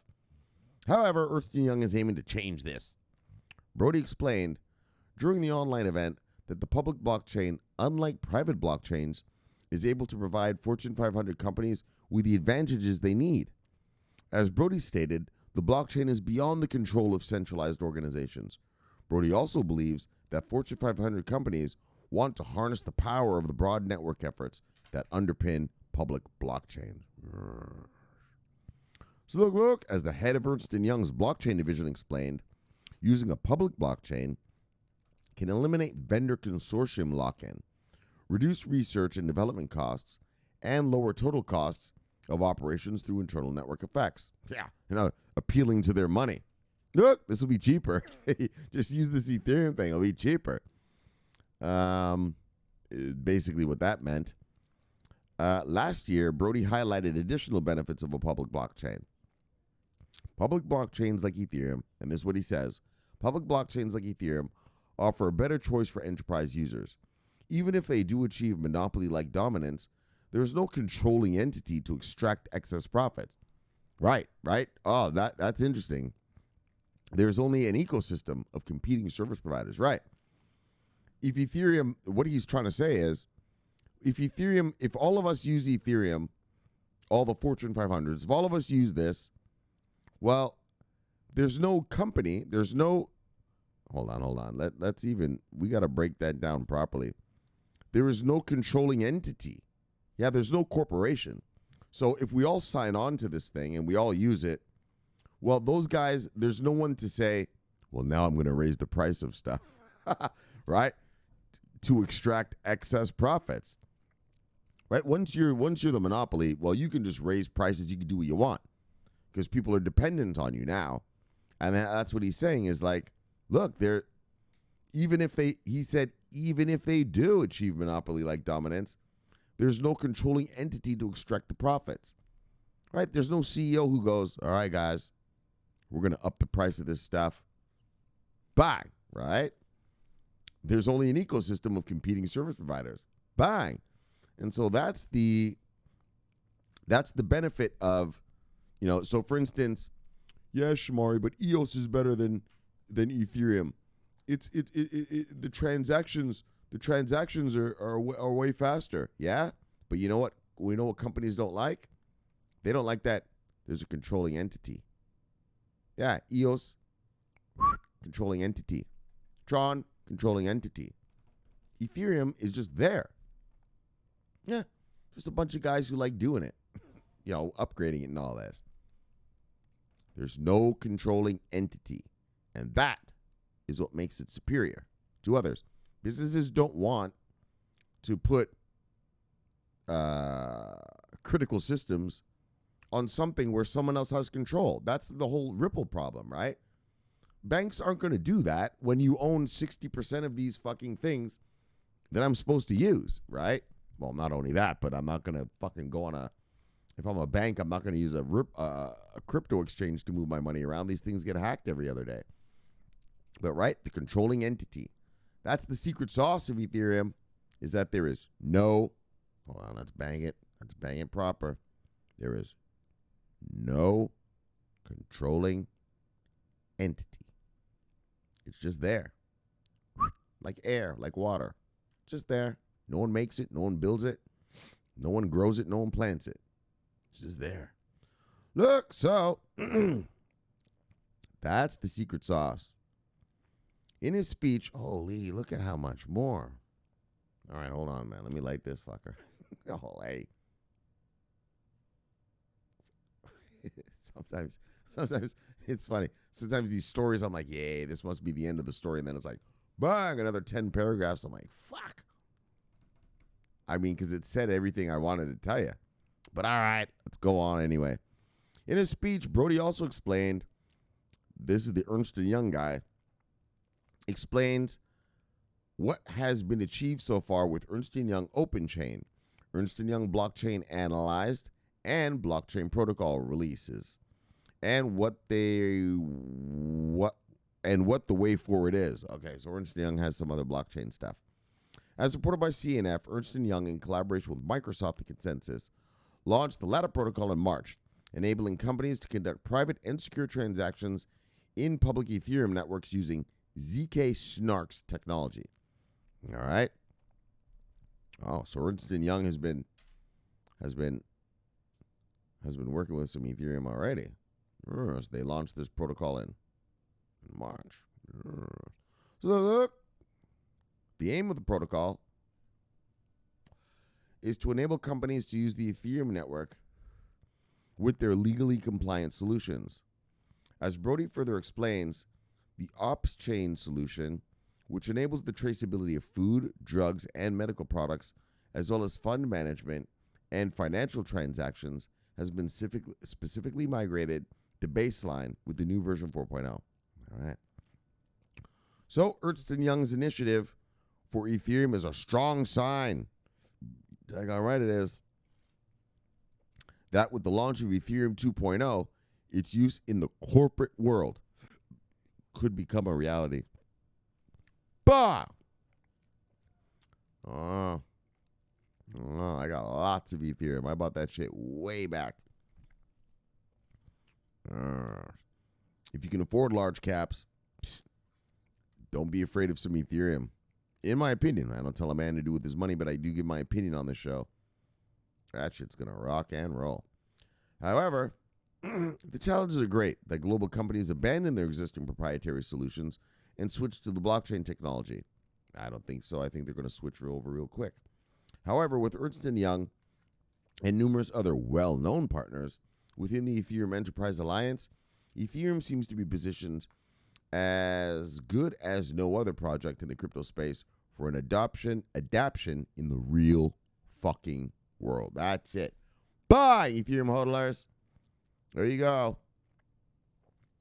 However, Ernst Young is aiming to change this. Brody explained during the online event that the public blockchain, unlike private blockchains, is able to provide Fortune 500 companies with the advantages they need. As Brody stated, the blockchain is beyond the control of centralized organizations. Brody also believes that Fortune 500 companies want to harness the power of the broad network efforts that underpin public blockchain. So look, as the head of Ernst Young's blockchain division explained, using a public blockchain can eliminate vendor consortium lock-in, reduce research and development costs, and lower total costs of operations through internal network effects. Yeah, you know, appealing to their money. Look, this will be cheaper. Just use this Ethereum thing. It'll be cheaper. Basically what that meant. Last year, Brody highlighted additional benefits of a public blockchain. Public blockchains like Ethereum, and this is what he says, public blockchains like Ethereum offer a better choice for enterprise users. Even if they do achieve monopoly-like dominance, there is no controlling entity to extract excess profits. Right. Oh, that's interesting. There's only an ecosystem of competing service providers. Right. If Ethereum, what he's trying to say is, if all of us use Ethereum, all the Fortune 500s, if all of us use this, well, there's no company, hold on. We got to break that down properly. There is no controlling entity. Yeah, there's no corporation. So if we all sign on to this thing and we all use it, well, those guys, there's no one to say, well, now I'm going to raise the price of stuff, right? To extract excess profits, right? Once you're the monopoly, well, you can just raise prices. You can do what you want because people are dependent on you now. And that's what he's saying is like, look, even if they do achieve monopoly-like dominance, there's no controlling entity to extract the profits, right? There's no CEO who goes, all right, guys, we're going to up the price of this stuff. Bang, right? There's only an ecosystem of competing service providers. Bang. And so that's the benefit of, so for instance, yeah, Shomari, but EOS is better than Ethereum. The transactions are way faster. Yeah, but you know what? We know what companies don't like. They don't like that there's a controlling entity. Yeah, EOS, controlling entity. Tron, controlling entity. Ethereum is just there. Yeah, just a bunch of guys who like doing it, upgrading it and all this. There's no controlling entity, and that is what makes it superior to others. Businesses don't want to put critical systems on something where someone else has control. That's the whole Ripple problem, right? Banks aren't going to do that when you own 60% of these fucking things that I'm supposed to use, right? Well, not only that, but I'm not going to fucking go on if I'm a bank, I'm not going to use a crypto exchange to move my money around. These things get hacked every other day. But, right, the controlling entity. That's the secret sauce of Ethereum, is that there is no, hold on, let's bang it proper. There is no controlling entity. It's just there. Like air, like water. Just there. No one makes it. No one builds it. No one grows it. No one plants it. It's just there. Look, so that's the secret sauce. In his speech, holy, look at how much more. All right, hold on, man. Let me light this fucker. Oh, hey. Sometimes it's funny. Sometimes these stories, I'm like, yay, this must be the end of the story. And then it's like, bang, another 10 paragraphs. I'm like, fuck. I mean, because it said everything I wanted to tell you. But all right, let's go on anyway. In his speech, Brody also explained, this is the Ernst Young guy, explains what has been achieved so far with Ernst Young Open Chain, Ernst Young Blockchain Analyzed, and blockchain protocol releases, and what the way forward is. Okay, so Ernst Young has some other blockchain stuff. As reported by CNF, Ernst Young, in collaboration with Microsoft and Consensus, launched the Ladder protocol in March, enabling companies to conduct private and secure transactions in public Ethereum networks using ZK Snarks technology. All right. Oh, so Ernst Young has been working with some Ethereum already. So they launched this protocol in March. So look, the aim of the protocol is to enable companies to use the Ethereum network with their legally compliant solutions. As Brody further explains, the Ops Chain solution, which enables the traceability of food, drugs, and medical products, as well as fund management and financial transactions, has been specifically migrated to baseline with the new version 4.0. All right. So Ernst Young's initiative for Ethereum is a strong sign. All right, it is. That with the launch of Ethereum 2.0, its use in the corporate world could become a reality. Bah! I got lots of Ethereum. I bought that shit way back. If you can afford large caps, don't be afraid of some Ethereum. In my opinion, I don't tell a man to do with his money, but I do give my opinion on this show. That shit's going to rock and roll. However, the challenges are great that global companies abandon their existing proprietary solutions and switch to the blockchain technology. I don't think so. I think they're going to switch over real quick. However, with Ernst Young, and numerous other well-known partners within the Ethereum Enterprise Alliance, Ethereum seems to be positioned as good as no other project in the crypto space for an adaptation in the real fucking world. That's it. Bye, Ethereum hodlers. There you go.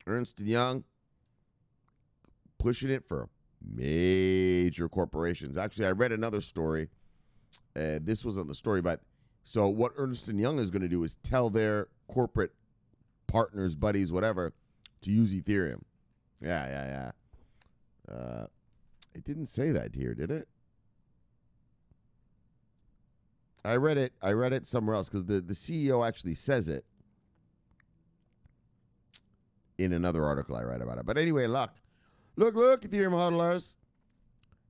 Ernst Young pushing it for major corporations. Actually, I read another story. This wasn't the story, but so what Ernst Young is going to do is tell their corporate partners, buddies, whatever, to use Ethereum. Yeah. It didn't say that here, did it? I read it somewhere else because the CEO actually says it in another article I read about it. But anyway, look, Ethereum hodlers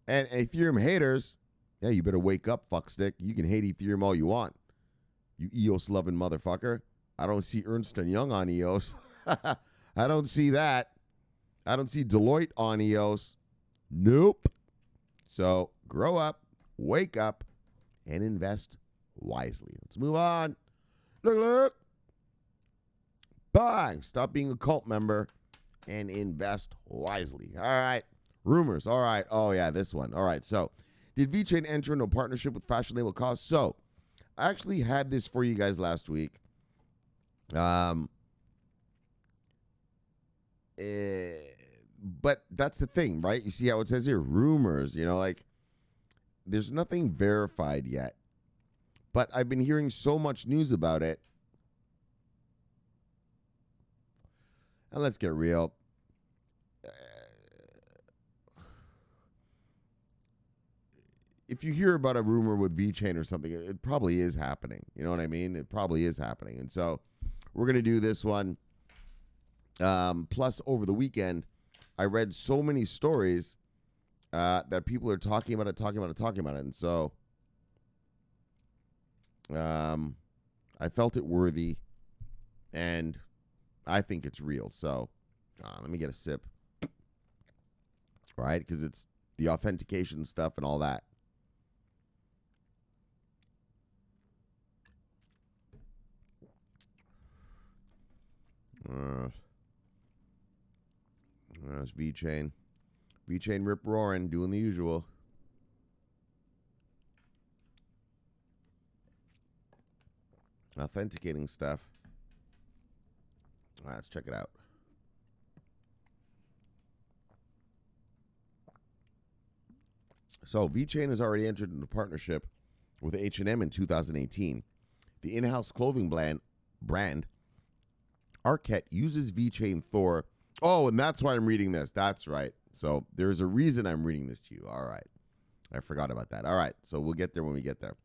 and Ethereum haters. Yeah, you better wake up, fuckstick. You can hate Ethereum all you want, you EOS-loving motherfucker. I don't see Ernst Young on EOS. I don't see that. I don't see Deloitte on EOS. Nope. So grow up, wake up, and invest wisely. Let's move on. Look. Bang. Stop being a cult member and invest wisely. All right. Rumours. All right. Oh, yeah, this one. All right. So did VeChain enter into a partnership with fashion label COS? So I actually had this for you guys last week. But that's the thing, right? You see how it says here, rumors, like there's nothing verified yet. But I've been hearing so much news about it. And let's get real. If you hear about a rumor with VeChain or something, it probably is happening. You know what I mean? It probably is happening. And so we're going to do this one. Plus, over the weekend, I read so many stories that people are talking about it. And so I felt it worthy, and I think it's real. So let me get a sip. Right? Because it's the authentication stuff and all that. That's VeChain. VeChain rip roaring, doing the usual. Authenticating stuff. All right, let's check it out. So VeChain has already entered into partnership with H&M in 2018. The in-house clothing brand Arquette uses VeChain Thor. Oh, and that's why I'm reading this. That's right. So there's a reason I'm reading this to you. All right. I forgot about that. All right. So we'll get there when we get there.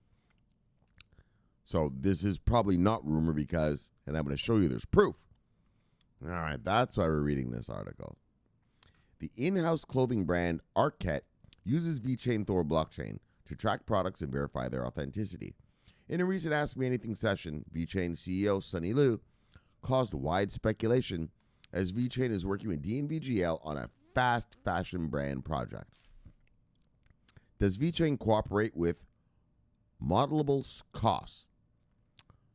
So this is probably not rumor because, and I'm going to show you there's proof. All right. That's why we're reading this article. The in-house clothing brand Arquette uses VeChain Thor blockchain to track products and verify their authenticity. In a recent Ask Me Anything session, VeChain CEO Sunny Liu caused wide speculation as VeChain is working with DNVGL on a fast fashion brand project. Does VeChain cooperate with modelable COS?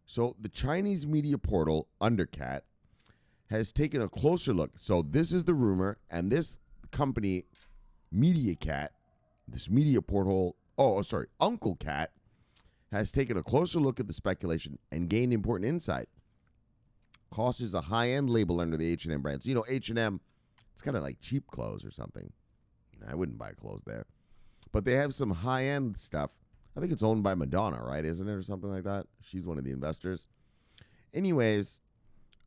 So the Chinese media portal Undercat has taken a closer look. So this is the rumor, and this company, MediaCat, this media portal, Uncle Cat, has taken a closer look at the speculation and gained important insight. COS is a high-end label under the H&M brand. So, H&M, it's kind of like cheap clothes or something. I wouldn't buy clothes there. But they have some high-end stuff. I think it's owned by Madonna, right? Isn't it, or something like that? She's one of the investors. Anyways,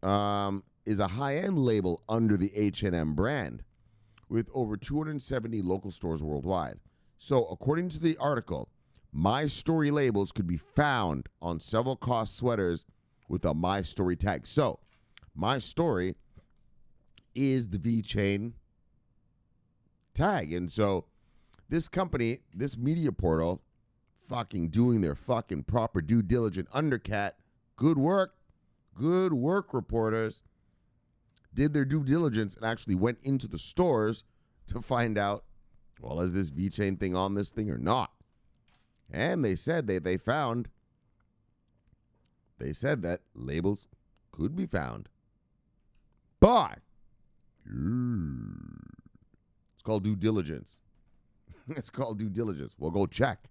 is a high-end label under the H&M brand with over 270 local stores worldwide. So, according to the article, My Story labels could be found on several COS sweaters with a My Story tag. So, My Story is the VeChain tag. And so, this company, this media portal, fucking doing their fucking proper due diligence. Undercat, good work, reporters. Did their due diligence and actually went into the stores to find out, well, is this VeChain thing on this thing or not? And they said they found they said that labels could be found by. It's called due diligence. It's called due diligence. Well, go check.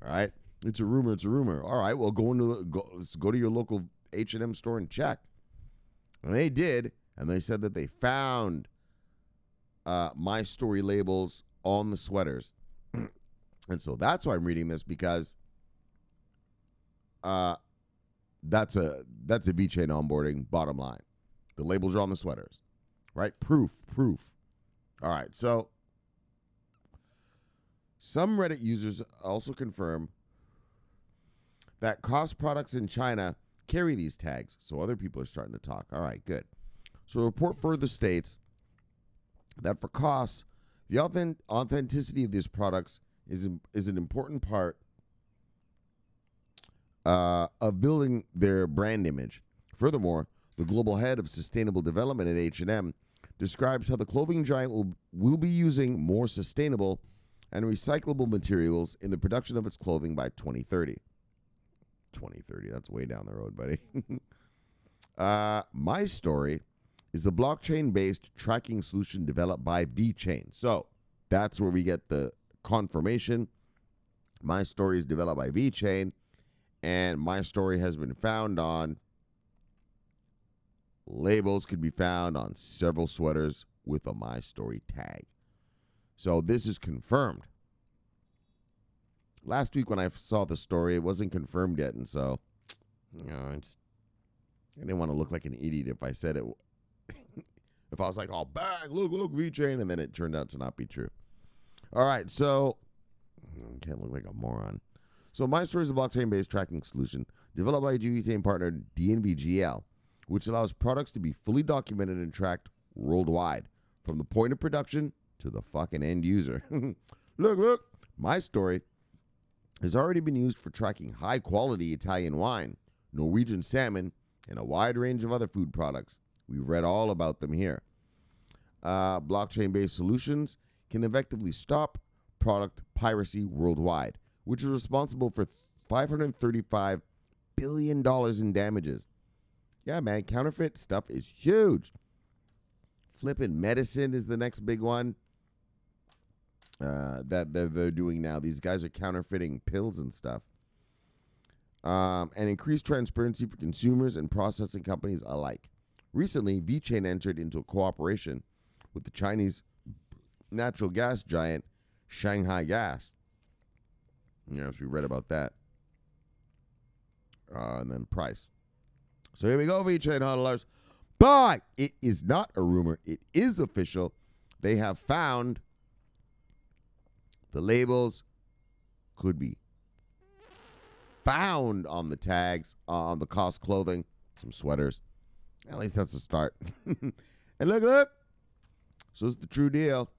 All right. It's a rumor. It's a rumor. All right. Well, let's go to your local H&M store and check. And they did, and they said that they found My Story labels on the sweaters. And so that's why I'm reading this, because that's a VeChain onboarding bottom line. The labels are on the sweaters, right? Proof. All right. So some Reddit users also confirm that COS products in China carry these tags. So other people are starting to talk. All right, good. So the report further states that for COS, the authenticity of these products is an important part of building their brand image. Furthermore, the global head of sustainable development at H&M describes how the clothing giant will be using more sustainable and recyclable materials in the production of its clothing by 2030. 2030, that's way down the road, buddy. My Story is a blockchain-based tracking solution developed by VeChain. So that's where we get the confirmation. My Story is developed by VeChain, and My Story has been found on labels, could be found on several sweaters with a My Story tag. So this is confirmed. Last week when I saw the story, it wasn't confirmed yet, and so, I didn't want to look like an idiot if I said it. If I was like, oh, bang, look, VeChain, and then it turned out to not be true. All right, so, I can't look like a moron. So My Story is a blockchain-based tracking solution developed by VeChain partner DNVGL, which allows products to be fully documented and tracked worldwide, from the point of production to the fucking end user. Look, My Story has already been used for tracking high-quality Italian wine, Norwegian salmon, and a wide range of other food products. We've read all about them here. Blockchain-based solutions can effectively stop product piracy worldwide, which is responsible for $535 billion in damages. Yeah, man, counterfeit stuff is huge. Flipping medicine is the next big one. That they're doing now. These guys are counterfeiting pills and stuff. And increased transparency for consumers and processing companies alike. Recently, VeChain entered into a cooperation with the Chinese natural gas giant Shanghai Gas. Yes, we read about that. And then price. So here we go, VeChain hodlers. But it is not a rumor. It is official. They have found the labels could be found on the tags, on the COS clothing, some sweaters. At least that's a start. And look. So it's the true deal.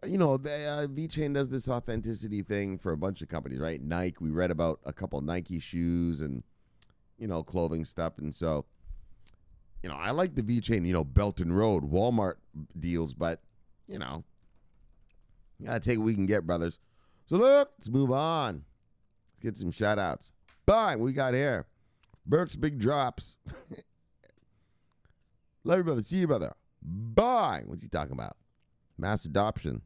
VeChain does this authenticity thing for a bunch of companies, right? Nike, we read about a couple Nike shoes and, clothing stuff. And so, I like the VeChain, Belt and Road, Walmart deals, but, gotta take what we can get, brothers. So look, let's move on. Let's get some shout outs. Bye. What we got here? Burke's Big Drops. Love you, brother. See you, brother. Bye. What's he talking about? Mass adoption.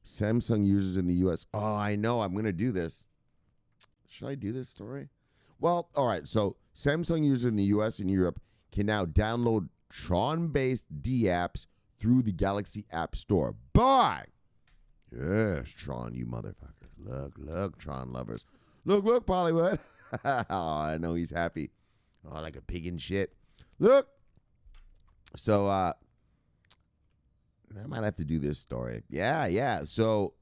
Samsung users in the U.S. Oh, I know. I'm going to do this. Should I do this story? Well, all right. So Samsung users in the U.S. and Europe can now download Tron-based D-apps through the Galaxy App Store. Bye. Yes, Tron, you motherfucker. Look, Tron lovers. Look, Bollywood. Oh, I know he's happy. Oh, like a pig and shit. Look. So, I might have to do this story. Yeah. So,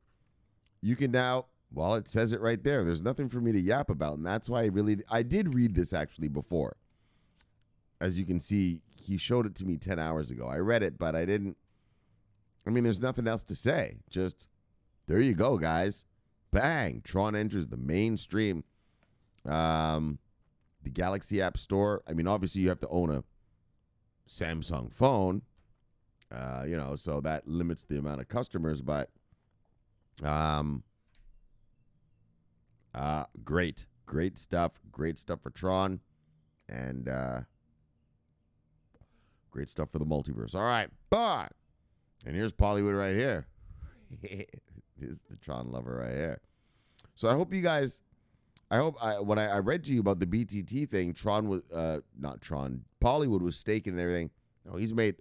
you can now, well, it says it right there. There's nothing for me to yap about, and that's why I did read this actually before. As you can see, he showed it to me 10 hours ago. I read it, but I didn't. There's nothing else to say. Just, there you go, guys. Bang. Tron enters the mainstream. The Galaxy App Store. Obviously, you have to own a Samsung phone. So that limits the amount of customers, but great. Great stuff for Tron, and great stuff for the multiverse. All right, but, and here's Pollywood right here. This is the Tron lover right here. So I hope you guys, when I read to you about the BTT thing, Pollywood was staking and everything.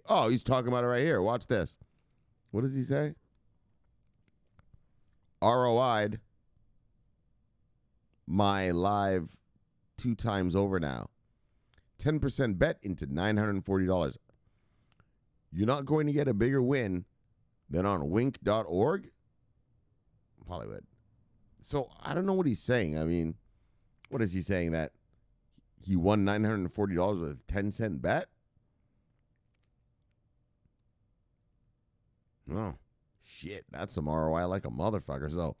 Oh, he's talking about it right here. Watch this. What does he say? ROI'd my live 2 times over now. 10% bet into $940. You're not going to get a bigger win than on wink.org? Hollywood. So I don't know what he's saying. I mean, what is he saying? That he won $940 with a 10-cent bet? Oh, shit. That's some ROI like a motherfucker. So,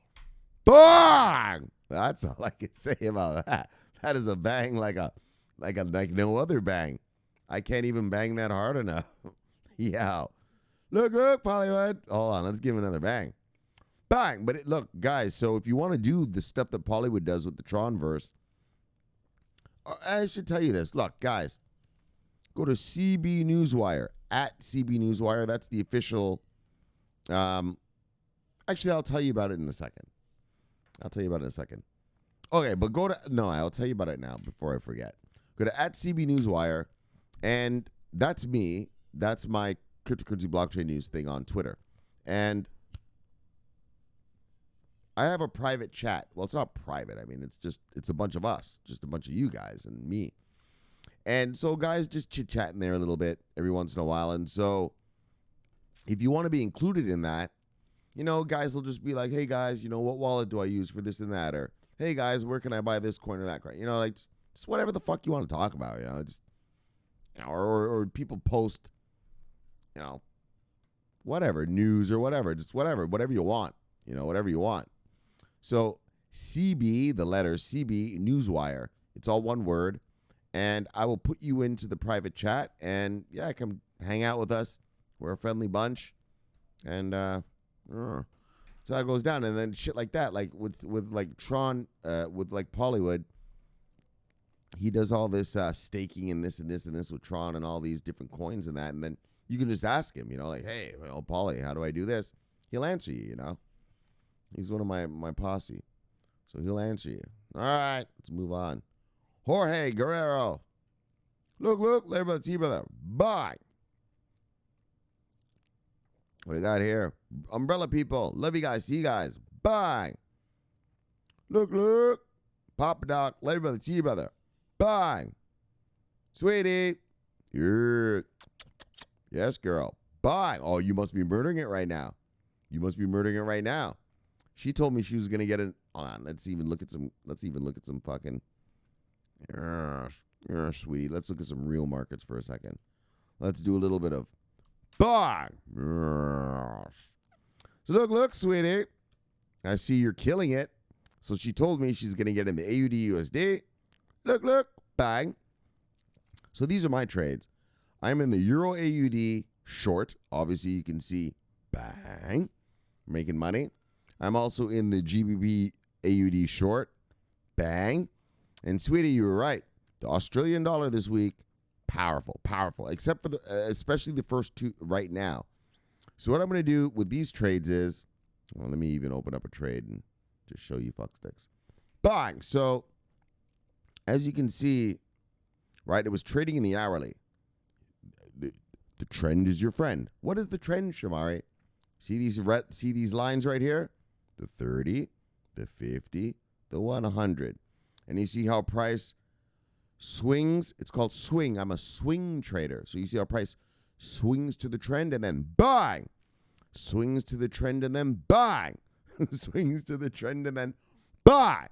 bang! That's all I can say about that. That is a bang like no other bang. I can't even bang that hard enough. Yeah. Look, Pollywood. Hold on. Let's give him another bang. Bang. But look, guys, so if you want to do the stuff that Pollywood does with the Tronverse, I should tell you this. Look, guys, go to CB Newswire, at CB Newswire. That's the official. Actually, I'll tell you about it in a second. Okay, but I'll tell you about it now before I forget. Go to at CB Newswire, and that's me. That's my cryptocurrency blockchain news thing on Twitter. And I have a private chat. Well, it's not private. I mean, it's a bunch of us, just a bunch of you guys and me. And so guys just chit-chatting there a little bit every once in a while. And so if you want to be included in that, guys will just be like, hey, guys, what wallet do I use for this and that? Or, hey, guys, where can I buy this coin or that coin? Just whatever the fuck you want to talk about, or people post, whatever, news or whatever, just whatever you want, whatever you want. So CB, the letter CB Newswire, it's all one word, and I will put you into the private chat, and come hang out with us. We're a friendly bunch, and so that goes down, and then shit like that, like with like Tron, with like Pollywood, he does all this staking and this and this and this with Tron and all these different coins and that, and then you can just ask him, like, hey, Polly, how do I do this? He'll answer you, He's one of my posse, so he'll answer you. All right, let's move on. Jorge Guerrero, look, let's see, brother. Bye. What do you got here? Umbrella people. Love you guys. See you guys. Bye. Look. Papa Doc. Love you, brother. See you, brother. Bye. Sweetie. Yes, girl. Bye. Oh, you must be murdering it right now. She told me she was going to get it. Hold on. Let's even look at some fucking. Sweetie. Let's look at some real markets for a second. Let's do a little bit of. Bang! So look, sweetie. I see you're killing it. So she told me she's going to get in the AUD USD. Look, bang. So these are my trades. I'm in the Euro AUD short. Obviously, you can see, bang, making money. I'm also in the GBP AUD short. Bang. And sweetie, you were right. The Australian dollar this week, powerful, except for especially the first two right now. So what I'm going to do with these trades is, let me even open up a trade and just show you fucksticks. Bang! So as you can see, right, it was trading in the hourly. The trend is your friend. What is the trend, Shomari? See these lines right here? The 30, the 50, the 100. And you see how price swings. It's called swing. I'm a swing trader. So you see how price swings to the trend and then bang. Swings to the trend and then bang. Swings to the trend and then bang.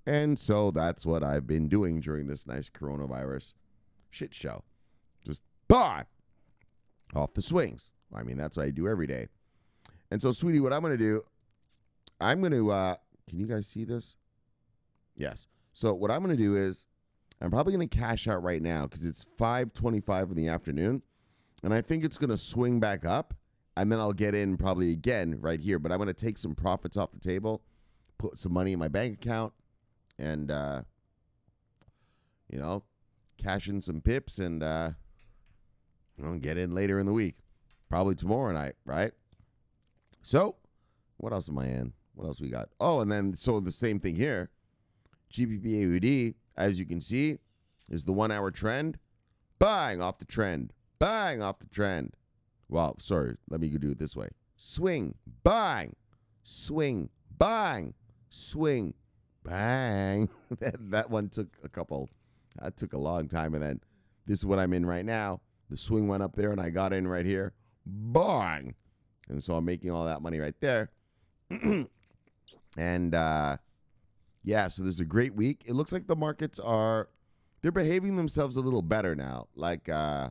And so that's what I've been doing during this nice coronavirus shit show. Just bang. Off the swings. I mean, that's what I do every day. And so, sweetie, what I'm going to do, I'm going to, can you guys see this? Yes. So what I'm going to do is, I'm probably going to cash out right now because it's 5:25 in the afternoon. And I think it's going to swing back up. And then I'll get in probably again right here. But I'm going to take some profits off the table, put some money in my bank account, and, cash in some pips and, get in later in the week. Probably tomorrow night, right? So, what else am I in? What else we got? Oh, and then, so the same thing here. GBP AUD, as you can see, is the 1 hour trend. Bang, off the trend. Bang, off the trend. Well, sorry, let me do it this way. Swing, bang, swing, bang, swing, bang. that one took that took a long time. And then this is what I'm in right now. The swing went up there and I got in right here. Bang. And so I'm making all that money right there. And, yeah, so there's a great week. It looks like the markets they're behaving themselves a little better now. Like, I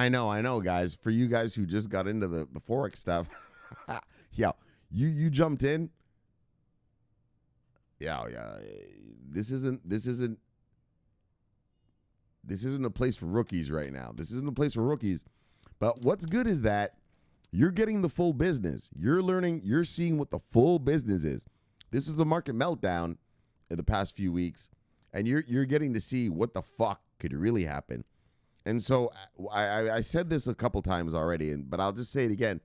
know, guys. For you guys who just got into the Forex stuff, yeah, you jumped in. Yeah. This isn't a place for rookies right now. This isn't a place for rookies. But what's good is that you're getting the full business. You're learning. You're seeing what the full business is. This is a market meltdown in the past few weeks, and you're getting to see what the fuck could really happen. And so I said this a couple times already, but I'll just say it again.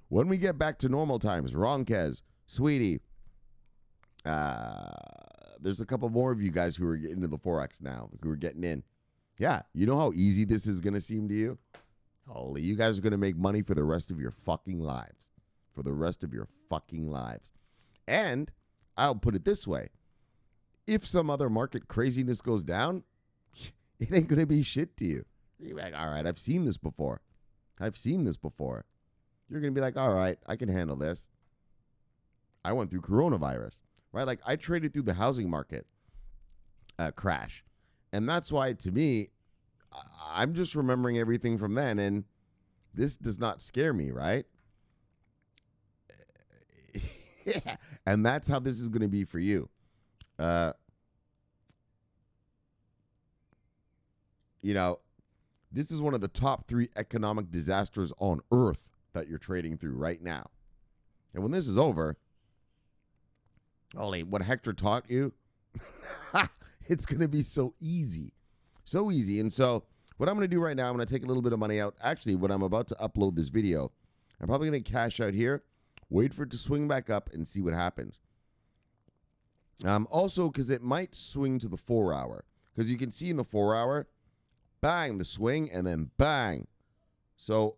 When we get back to normal times, Ronkez, Sweetie, there's a couple more of you guys who are getting into the Forex now, who are getting in. Yeah, you know how easy this is going to seem to you? Holy, you guys are going to make money for the rest of your fucking lives. For the rest of your fucking lives. And I'll put it this way. If some other market craziness goes down, it ain't going to be shit to you. You're like, all right, I've seen this before. You're going to be like, all right, I can handle this. I went through coronavirus, right? Like, I traded through the housing market crash. And that's why, to me, I'm just remembering everything from then, and this does not scare me, right? Yeah. And that's how this is going to be for you. This is one of the top 3 economic disasters on earth that you're trading through right now. And when this is over, what Hector taught you, it's going to be so easy. So easy. And so what I'm going to do right now, I'm going to take a little bit of money out. Actually, when I'm about to upload this video, I'm probably going to cash out here, wait for it to swing back up, and see what happens. Also, because it might swing to the 4 hour. Because you can see in the 4 hour, bang, the swing, and then bang. So,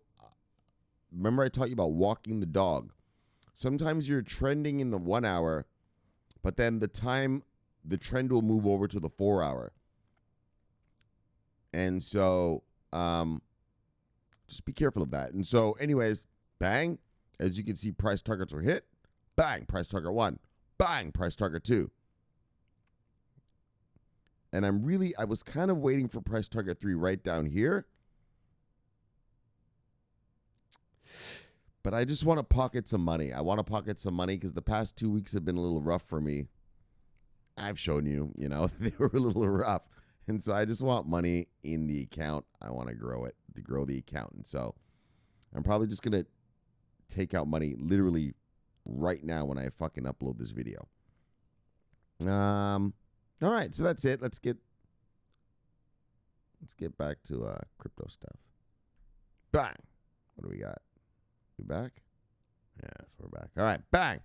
remember I taught you about walking the dog. Sometimes you're trending in the 1 hour, but then the trend will move over to the 4 hour. And so, just be careful of that. And so, anyways, bang. As you can see, price targets were hit. Bang, price target 1. Bang, price target 2. And I was kind of waiting for price target 3 right down here. But I just want to pocket some money. I want to pocket some money because the past 2 weeks have been a little rough for me. I've shown you, they were a little rough. And so I just want money in the account. I want to grow the account. And so I'm probably just going to take out money literally right now when I fucking upload this video. All right, so that's it. Let's get back to crypto stuff. Bang. What do we got? We back? Yes, we're back. All right, bang.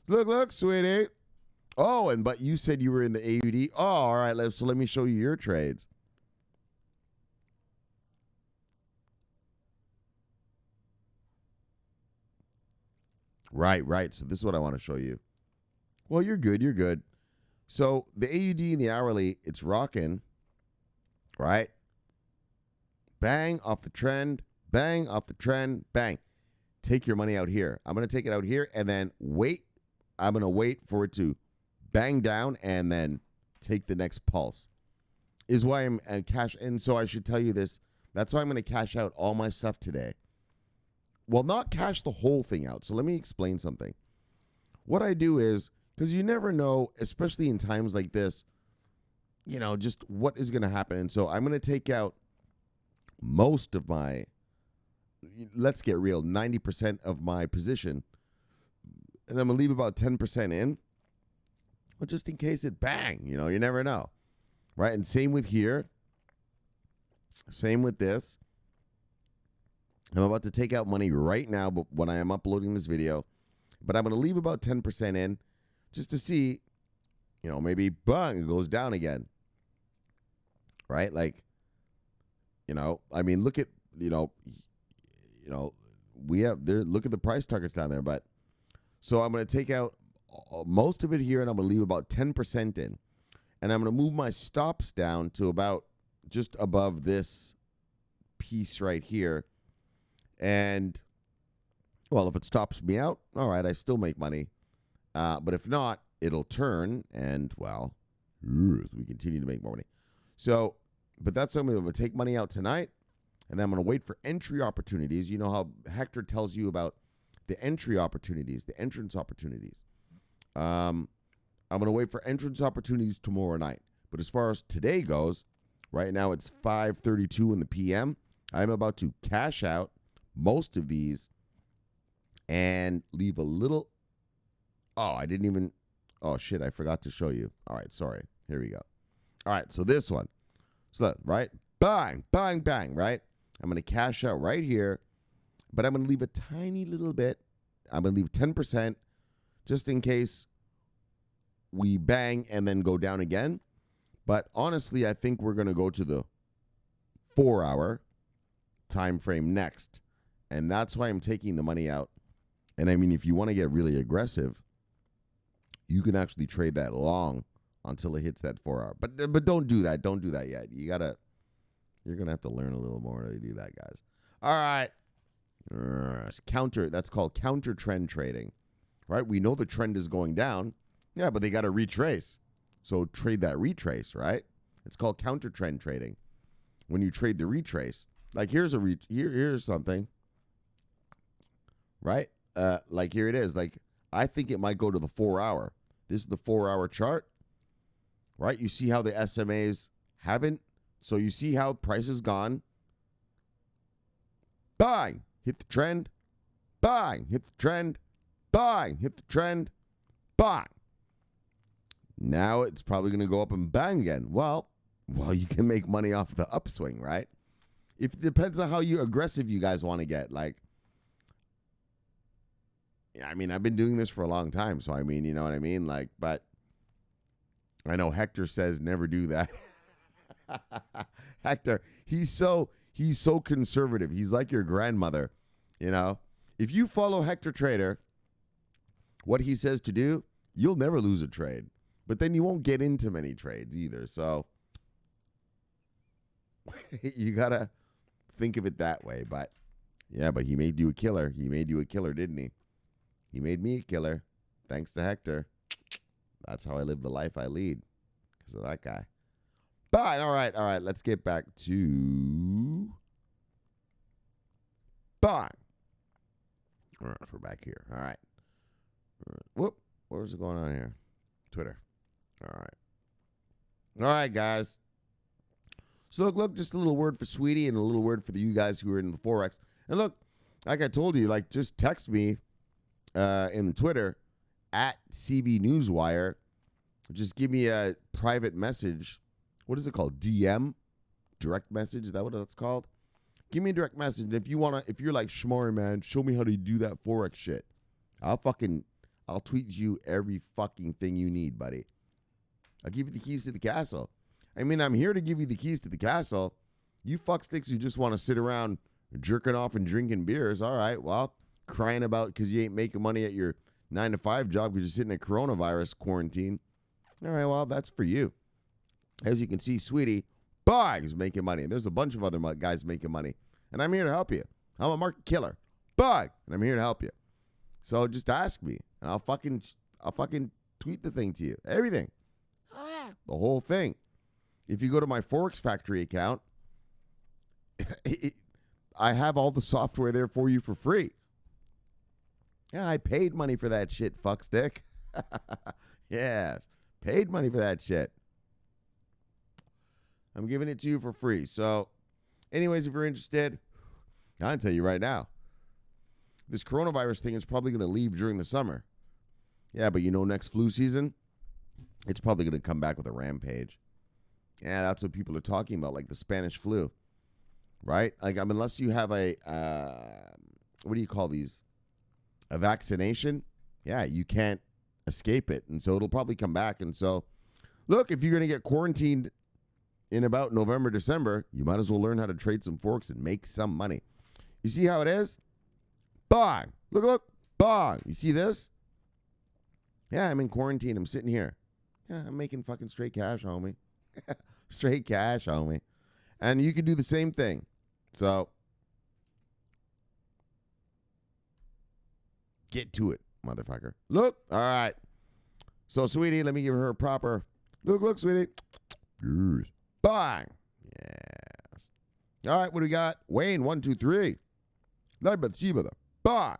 Look, sweetie. Oh, but you said you were in the AUD. Oh, all right. So let me show you your trades. Right. So this is what I want to show you. Well, you're good. So the AUD and the hourly, it's rocking, right? Bang, off the trend, bang, off the trend, bang. Take your money out here. I'm going to take it out here and then wait. I'm going to wait for it to bang down and then take the next pulse. Is why I'm cash. And so I should tell you this. That's why I'm going to cash out all my stuff today. Well, not cash the whole thing out. So let me explain something. What I do is, because you never know, especially in times like this, just what is going to happen. And so I'm going to take out most of my, let's get real, 90% of my position. And I'm going to leave about 10% in. Well, just in case it bang, you never know, right? And same with here. Same with this. I'm about to take out money right now when I am uploading this video, but I'm going to leave about 10% in just to see, maybe bang, it goes down again, right? Like, I mean, look at, we have there. Look at the price targets down there, but so I'm going to take out most of it here, and I'm going to leave about 10% in, and I'm going to move my stops down to about just above this piece right here. And, well, if it stops me out, all right, I still make money. But if not, it'll turn, and, well, we continue to make more money. So, but that's something I'm going to take money out tonight, and then I'm going to wait for entry opportunities. You know how Hector tells you about the entry opportunities, the entrance opportunities. I'm going to wait for entrance opportunities tomorrow night. But as far as today goes, right now it's 5:32 in the p.m. I'm about to cash out most of these and leave a little. Oh, I didn't even. Oh, shit, I forgot to show you. All right, sorry. Here we go. All right, so this one. So, that, right? Bang, bang, bang, right? I'm going to cash out right here, but I'm going to leave a tiny little bit. I'm going to leave 10% just in case we bang and then go down again. But honestly, I think we're going to go to the 4-hour time frame next. And that's why I'm taking the money out. And I mean, if you want to get really aggressive, you can actually trade that long until it hits that 4-hour. But don't do that. Don't do that yet. You're going to have to learn a little more to do that, guys. All right. That's called counter trend trading, right? We know the trend is going down. Yeah, but they got to retrace. So trade that retrace, right? It's called counter trend trading. When you trade the retrace, like here's something, right? Like here it is. Like I think it might go to the 4-hour. This is the 4-hour chart, right? You see how the SMAs haven't. So you see how price has gone. Bang, hit the trend. Bang, hit the trend. Bang, hit the trend. Bang. Now it's probably going to go up and bang again. Well, you can make money off the upswing, right? It depends on how aggressive you guys want to get. Like, I mean, I've been doing this for a long time, so I mean, you know what I mean? Like, but I know Hector says never do that. Hector, he's so conservative. He's like your grandmother, If you follow Hector Trader, what he says to do, you'll never lose a trade. But then you won't get into many trades either. So you got to think of it that way. But yeah, but he made you a killer. He made you a killer, didn't he? He made me a killer. Thanks to Hector. That's how I live the life I lead. Because of that guy. Bye. All right. Let's get back to bye. All right, we're back here. All right. Whoop. What was going on here? Twitter. All right, guys. So look, just a little word for Sweetie and a little word for you guys who are in the Forex. And look, like I told you, like just text me in the Twitter at CB Newswire. Just give me a private message. What is it called? DM? Direct message? Is that what that's called? Give me a direct message. If you're like, Shomari, man, show me how to do that Forex shit. I'll tweet you every fucking thing you need, buddy. I'll give you the keys to the castle. I mean, I'm here to give you the keys to the castle. You fucksticks who just want to sit around jerking off and drinking beers, all right, well, crying about because you ain't making money at your 9-to-5 job because you're sitting in coronavirus quarantine. All right, well, that's for you. As you can see, Sweetie, is making money. And there's a bunch of other guys making money. And I'm here to help you. I'm a market killer. And I'm here to help you. So just ask me, and I'll fucking tweet the thing to you. Everything. The whole thing. If you go to my Forex Factory account, I have all the software there for you for free. Yeah, I paid money for that shit, fuckstick. Yes, paid money for that shit. I'm giving it to you for free. So, anyways, if you're interested, I'll tell you right now, this coronavirus thing is probably going to leave during the summer. Yeah, but next flu season, it's probably going to come back with a rampage. Yeah, that's what people are talking about, like the Spanish flu, right? Like, I mean, unless you have a, what do you call these? A vaccination, yeah, you can't escape it. And so it'll probably come back. And so, look, if you're going to get quarantined in about November, December, you might as well learn how to trade some forks and make some money. You see how it is? Bang. Look, bang. You see this? Yeah, I'm in quarantine. I'm sitting here. Yeah, I'm making fucking straight cash, homie. Straight cash, homie. And you can do the same thing. So, get to it, motherfucker. Look. All right. So, sweetie, let me give her a proper. Look, sweetie. Yes. Bang. Yes. All right, what do we got? Wayne, 1, 2, 3. Bang.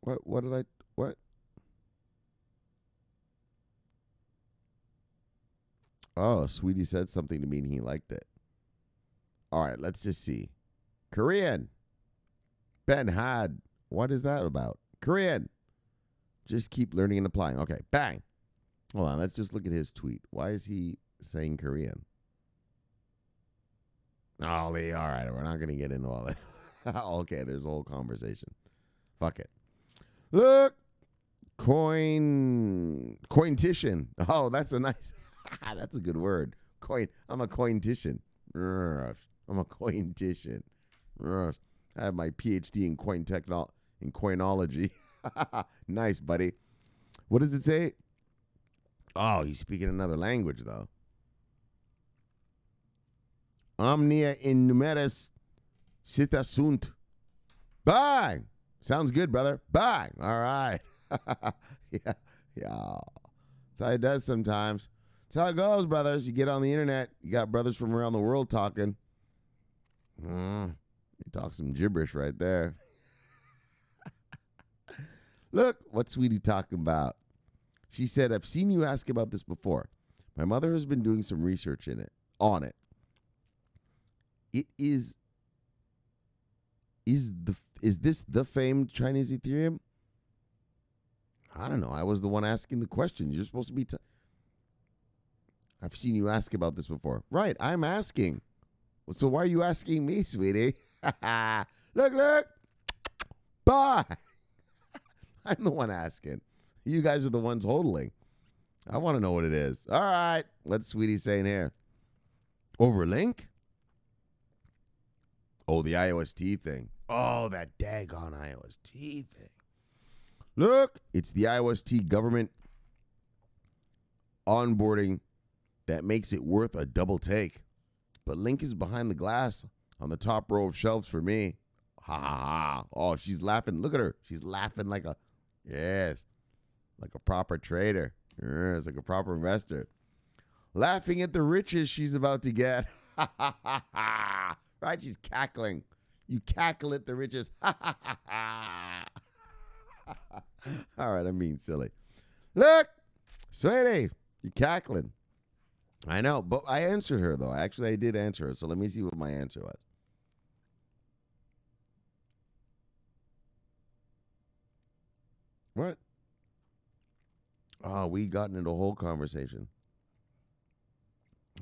What? Oh, sweetie said something to me and he liked it. All right, let's just see. Korean. Ben Had. What is that about? Korean. Just keep learning and applying. Okay, bang. Hold on, let's just look at his tweet. Why is he saying Korean? Oh, all right, we're not going to get into all that. Okay, there's a whole conversation. Fuck it. Look. Cointition. Oh, that's a nice, that's a good word. I'm a cointician. I'm a cointician. I have my PhD in coinology. Nice, buddy. What does it say? Oh, he's speaking another language, though. Omnia in numeris sita sunt. Bang. Sounds good, brother. Bang. All right. Yeah. That's how it does sometimes. That's how it goes, brothers. You get on the internet. You got brothers from around the world talking. You talk some gibberish right there. Look, what's Sweetie talking about? She said, I've seen you ask about this before. My mother has been doing some research on it. It is this the famed Chinese Ethereum? I don't know. I was the one asking the question. You're supposed to be... I've seen you ask about this before. Right, I'm asking. So why are you asking me, sweetie? Look. Bye. I'm the one asking. You guys are the ones hodling. I want to know what it is. All right. What's Sweetie saying here? Overlink? Oh, the IOST thing. Oh, that daggone IOST thing. Look, it's the IOST government onboarding that makes it worth a double take. But Link is behind the glass on the top row of shelves for me. Ha ha ha. Oh, she's laughing. Look at her. She's laughing like a proper trader. Yes, like a proper investor. Laughing at the riches she's about to get. Ha ha ha ha. Right? She's cackling. You cackle at the riches. Ha ha ha ha. All right, I'm being silly. Look, sweetie, you're cackling. I know, but I answered her, though. Actually, I did answer her, so let me see what my answer was. What? Oh, we got into a whole conversation.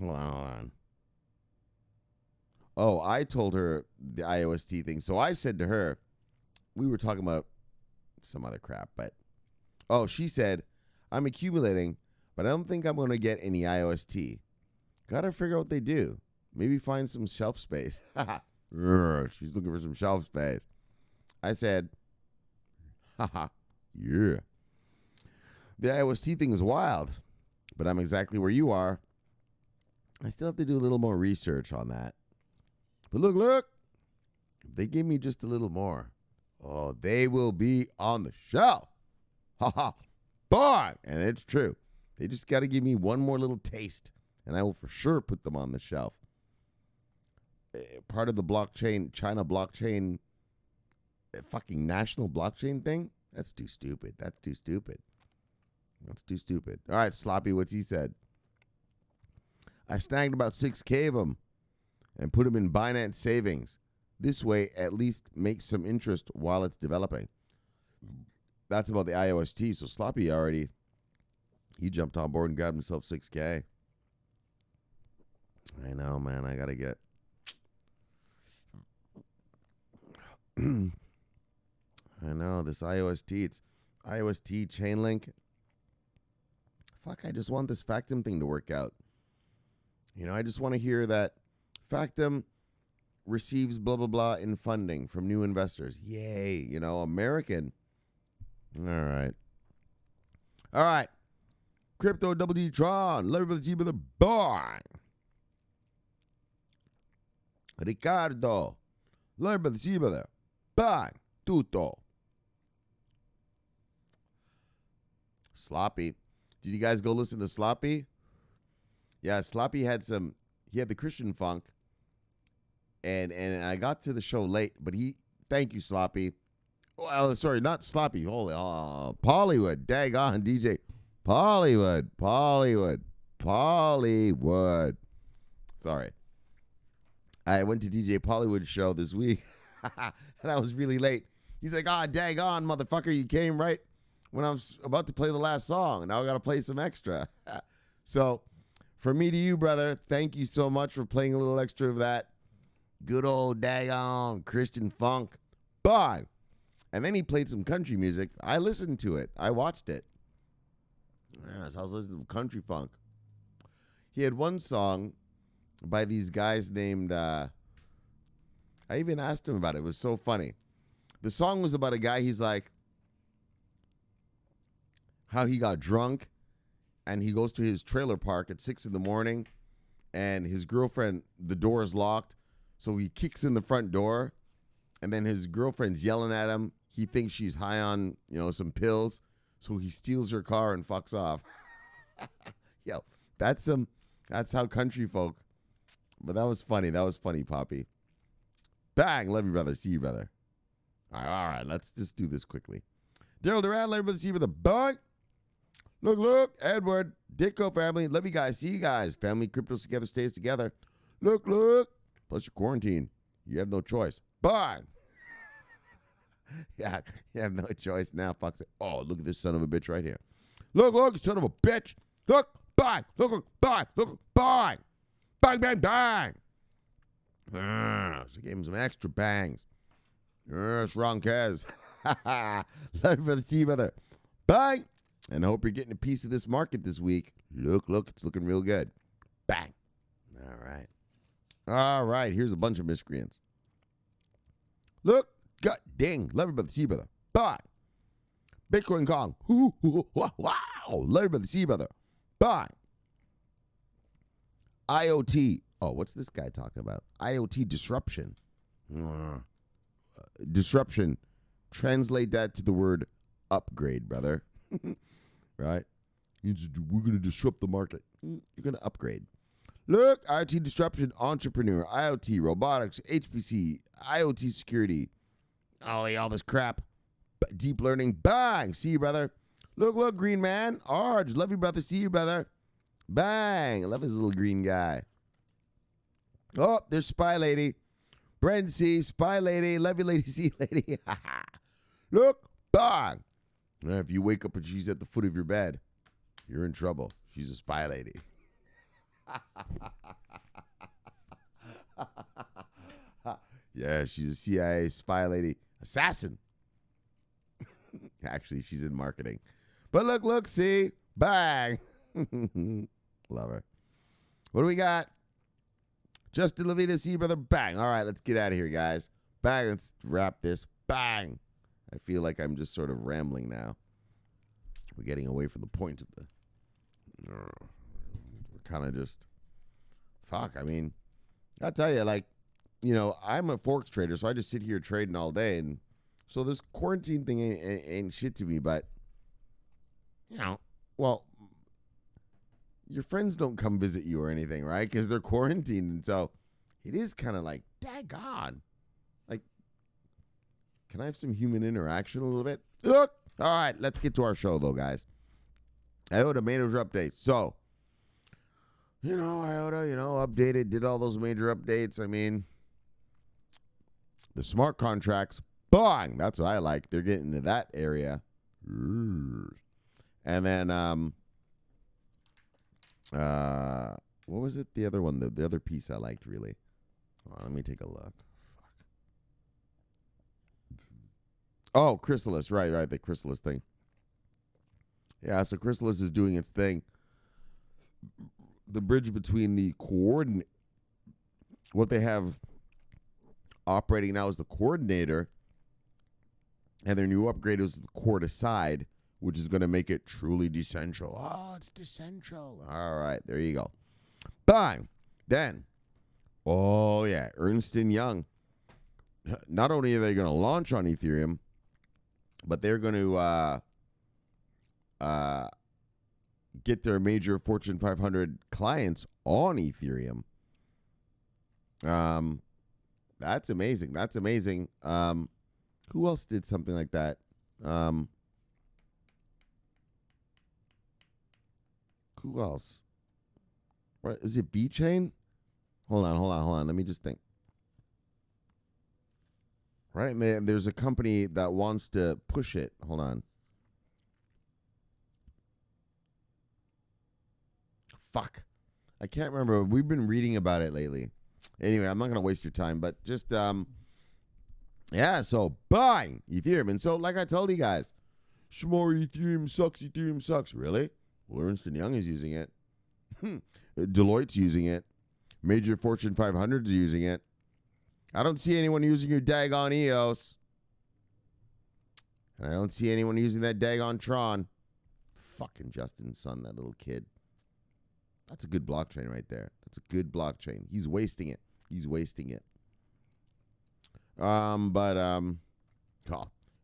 Hold on. Oh, I told her the IOST thing. So I said to her, we were talking about some other crap, but she said, I'm accumulating, but I don't think I'm going to get any IOST. Got to figure out what they do. Maybe find some shelf space. She's looking for some shelf space. I said, yeah. The IOST thing is wild, but I'm exactly where you are. I still have to do a little more research on that. But look, if they give me just a little more, they will be on the shelf. Boy, and it's true. They just got to give me one more little taste, and I will for sure put them on the shelf. Part of the blockchain, China blockchain, fucking national blockchain thing? That's too stupid. All right, Sloppy, what's he said? I snagged about 6K of them and put them in Binance savings. This way, at least make some interest while it's developing. that's about the IOST. So Sloppy already, he jumped on board and got himself 6K. I know, man. I got to get. I know, this IOST. It's IOST Chainlink. Fuck, I just want this Factom thing to work out. You know, I just want to hear that Factom receives blah, blah, blah in funding from new investors. Yay. You know, American. All right. All right. Crypto WD Tron. Let everybody see with the boy. Ricardo. Let everybody see with the bang. Tutto. Sloppy. Did you guys go listen to Sloppy? Yeah, Sloppy had he had the Christian funk. And I got to the show late, but thank you, Sloppy. Well, sorry, not Sloppy. Holy, Pollywood. Daggone, DJ. Pollywood. Sorry. I went to DJ Pollywood's show this week, and I was really late. He's like, daggone, motherfucker, you came right when I was about to play the last song, and now I got to play some extra. So, from me to you, brother, thank you so much for playing a little extra of that good old daggone Christian funk. Bye. And then he played some country music. I listened to it. I watched it. Yes, I was listening to country funk. He had one song by these guys named, I even asked him about it. It was so funny. The song was about a guy, he's like, how he got drunk, and he goes to his trailer park at 6 in, and his girlfriend, the door is locked, so he kicks in the front door, and then his girlfriend's yelling at him. He thinks she's high on, some pills, so he steals her car and fucks off. Yo, that's how country folk. But that was funny. That was funny, Poppy. Bang, love you, brother. See you, brother. All right. Let's just do this quickly. Daryl Durant, love you, brother. See you, brother. Bang. Look, Edward, Dicko family. Love you guys. See you guys. Family cryptos together stays together. Look. Plus your quarantine. You have no choice. Bang. Yeah, you have no choice now. Fuck it. Oh, look at this son of a bitch right here. Look, son of a bitch. Look, bang. Look, bang. Look, bang. Bang, bang, bang. So I gave him some extra bangs. Yes, wrong, Kez. Love you, brother. See you, brother. Bang. And I hope you're getting a piece of this market this week. Look, it's looking real good. Bang. All right. Here's a bunch of miscreants. Look. God dang. Love you, brother. See you, brother. Bye. Bitcoin Kong. Wow. Love you, brother. See you, brother. Bye. IoT. Oh, what's this guy talking about? IoT disruption. Disruption. Translate that to the word upgrade, brother. Right? We're going to disrupt the market. You're going to upgrade. Look, IoT disruption, entrepreneur, IoT, robotics, HPC, IoT security. All this crap. Deep learning. Bang. See you, brother. Look, green man. Arj. Love you, brother. See you, brother. Bang. I love his little green guy. Oh, there's Spy Lady. Brent C. Spy Lady. Love you, lady. See you, lady. Look. Bang. Now, if you wake up and she's at the foot of your bed, you're in trouble. She's a spy lady. Yeah, she's a CIA spy lady. Assassin. Actually, she's in marketing. But look, see? Bang. Love her. What do we got? Justin Levita, see you, brother. Bang. All right, let's get out of here, guys. Bang. Let's wrap this. Bang. I feel like I'm just sort of rambling now. We're getting away from the point of the... We're kind of just... Fuck, I mean... I'll tell you, I'm a Forex trader, so I just sit here trading all day, and so this quarantine thing ain't shit to me, but, well, your friends don't come visit you or anything, right? Because they're quarantined, and so it is kind of like, daggone. Can I have some human interaction a little bit? Look! All right, let's get to our show, though, guys. IOTA major updates. So, IOTA, updated, did all those major updates. I mean, the smart contracts, bang! That's what I like. They're getting into that area. And then, what was it? The other one, the other piece I liked really. Let me take a look. Fuck. Oh, Chrysalis, right, the Chrysalis thing. Yeah, so Chrysalis is doing its thing. The bridge between the coordinate, what they have operating now is the coordinator, and their new upgrade is the core to side, which is going to make it truly decentral. Oh, it's decentral. All right, there you go. Bang. Then, oh yeah, Ernst Young. Not only are they going to launch on Ethereum, but they're going to get their major Fortune 500 clients on Ethereum. That's amazing. That's amazing. Who else did something like that? Who else? What is it? VeChain? Hold on. Let me just think. Right, man. There's a company that wants to push it. Hold on. Fuck. I can't remember. We've been reading about it lately. Anyway, I'm not going to waste your time, but just, yeah, so buying Ethereum. And so, like I told you guys, Shomari, Ethereum sucks. Really? Well, Ernst Young is using it. Deloitte's using it. Major Fortune 500's using it. I don't see anyone using your daggone EOS. And I don't see anyone using that daggone Tron. Fucking Justin's son, that little kid. That's a good blockchain right there. That's a good blockchain. He's wasting it. Oh,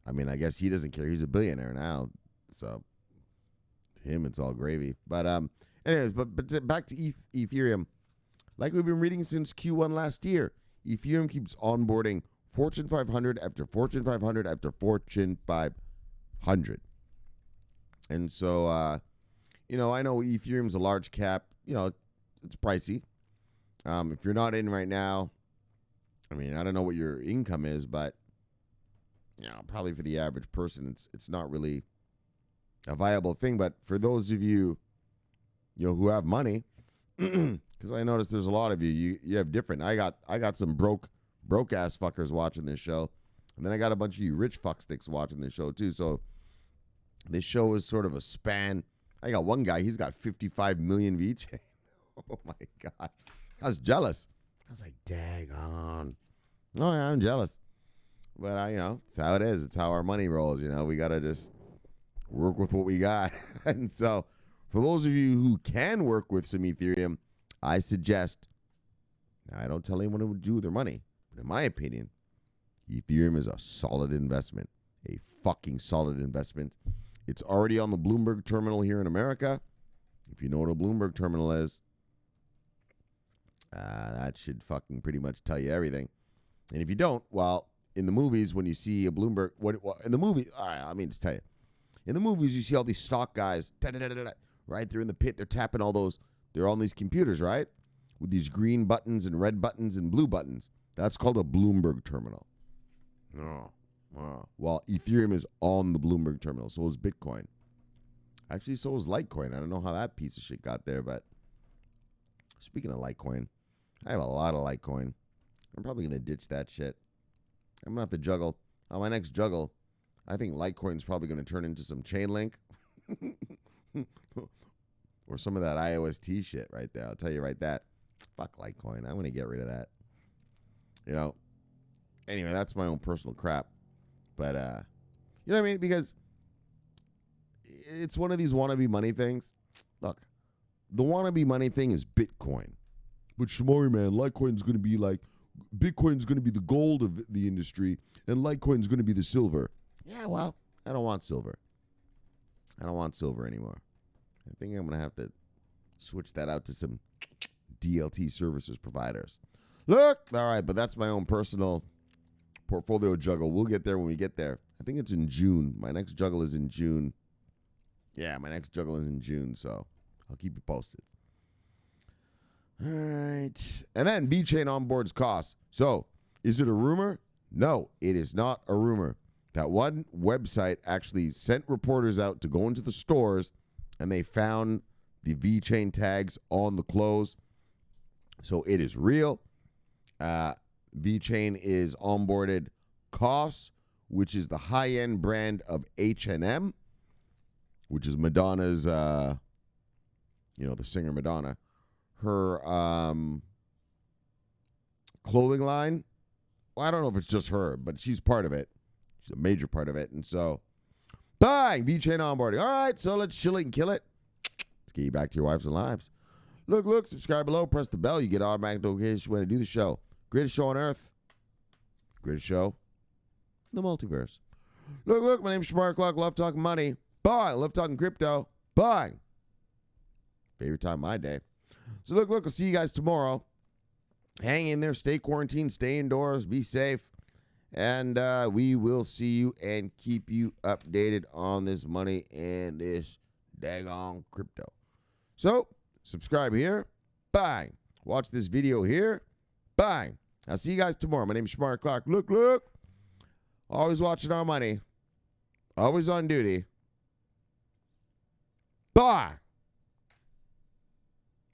I mean, I guess he doesn't care. He's a billionaire now. So, to him, it's all gravy. But, anyways, but back to Ethereum. Like we've been reading since Q1 last year, Ethereum keeps onboarding Fortune 500 after Fortune 500 after Fortune 500. And so, I know Ethereum's a large cap. It's pricey. If you're not in right now, I mean, I don't know what your income is, but, probably for the average person, it's not really a viable thing. But for those of you, who have money, because I noticed there's a lot of you have different. I got some broke ass fuckers watching this show, and then I got a bunch of you rich fucksticks watching this show too. So this show is sort of a span. I got one guy, he's got 55 million VeChain. Oh my God. I was jealous. I was like, dang on. Oh yeah, I'm jealous. But it's how it is. It's how our money rolls, We gotta just work with what we got. And so for those of you who can work with some Ethereum, I suggest, now I don't tell anyone what to do with their money, but in my opinion, Ethereum is a solid investment. A fucking solid investment. It's already on the Bloomberg terminal here in America. If you know what a Bloomberg terminal is, that should fucking pretty much tell you everything. And if you don't, well, in the movies, when you see a Bloomberg, in the movie, all right, let me just tell you. In the movies, you see all these stock guys, right? They're in the pit. They're tapping all those. They're on these computers, right? With these green buttons and red buttons and blue buttons. That's called a Bloomberg terminal. Well, Ethereum is on the Bloomberg terminal. So is Bitcoin. Actually, so is Litecoin. I don't know how that piece of shit got there, but speaking of Litecoin, I have a lot of Litecoin. I'm probably going to ditch that shit. I'm going to have to juggle. On my next juggle, I think Litecoin's probably going to turn into some Chainlink. Or some of that IOST shit right there. I'll tell you right that. Fuck Litecoin. I'm going to get rid of that. Anyway, that's my own personal crap. But, you know what I mean? Because it's one of these wannabe money things. Look, the wannabe money thing is Bitcoin. But Shomari, man, Litecoin's going to be like, Bitcoin's going to be the gold of the industry, and Litecoin's going to be the silver. Yeah, well, I don't want silver. I don't want silver anymore. I think I'm going to have to switch that out to some DLT services providers. Look, all right, but that's my own personal portfolio juggle. We'll get there when we get there. I think it's in June. My next juggle is in June. Yeah, my next juggle is in June, so I'll keep you posted. All right. And then VeChain onboards costs. So, is it a rumor? No, it is not a rumor. That one website actually sent reporters out to go into the stores, and they found the VeChain tags on the clothes. So it is real. VeChain is onboarded COS, which is the high-end brand of H&M, which is Madonna's, the singer Madonna. Her clothing line. Well, I don't know if it's just her, but she's part of it. She's a major part of it. And so, bang, VeChain onboarding. All right, so let's chill it and kill it. Let's get you back to your wives and lives. Look, subscribe below, press the bell. You get automatic notifications when I do the show. Greatest show on earth. Greatest show in the multiverse. Look, my name's Shomari Clarke. Love talking money. Bye. Love talking crypto. Bye. Favorite time of my day. So look, I'll see you guys tomorrow. Hang in there. Stay quarantined. Stay indoors. Be safe. And we will see you and keep you updated on this money and this daggone crypto. So, subscribe here. Bang. Watch this video here. Bang. I'll see you guys tomorrow. My name is Shomari Clarke. Look. Always watching our money. Always on duty. Bye.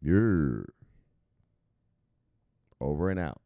You're over and out.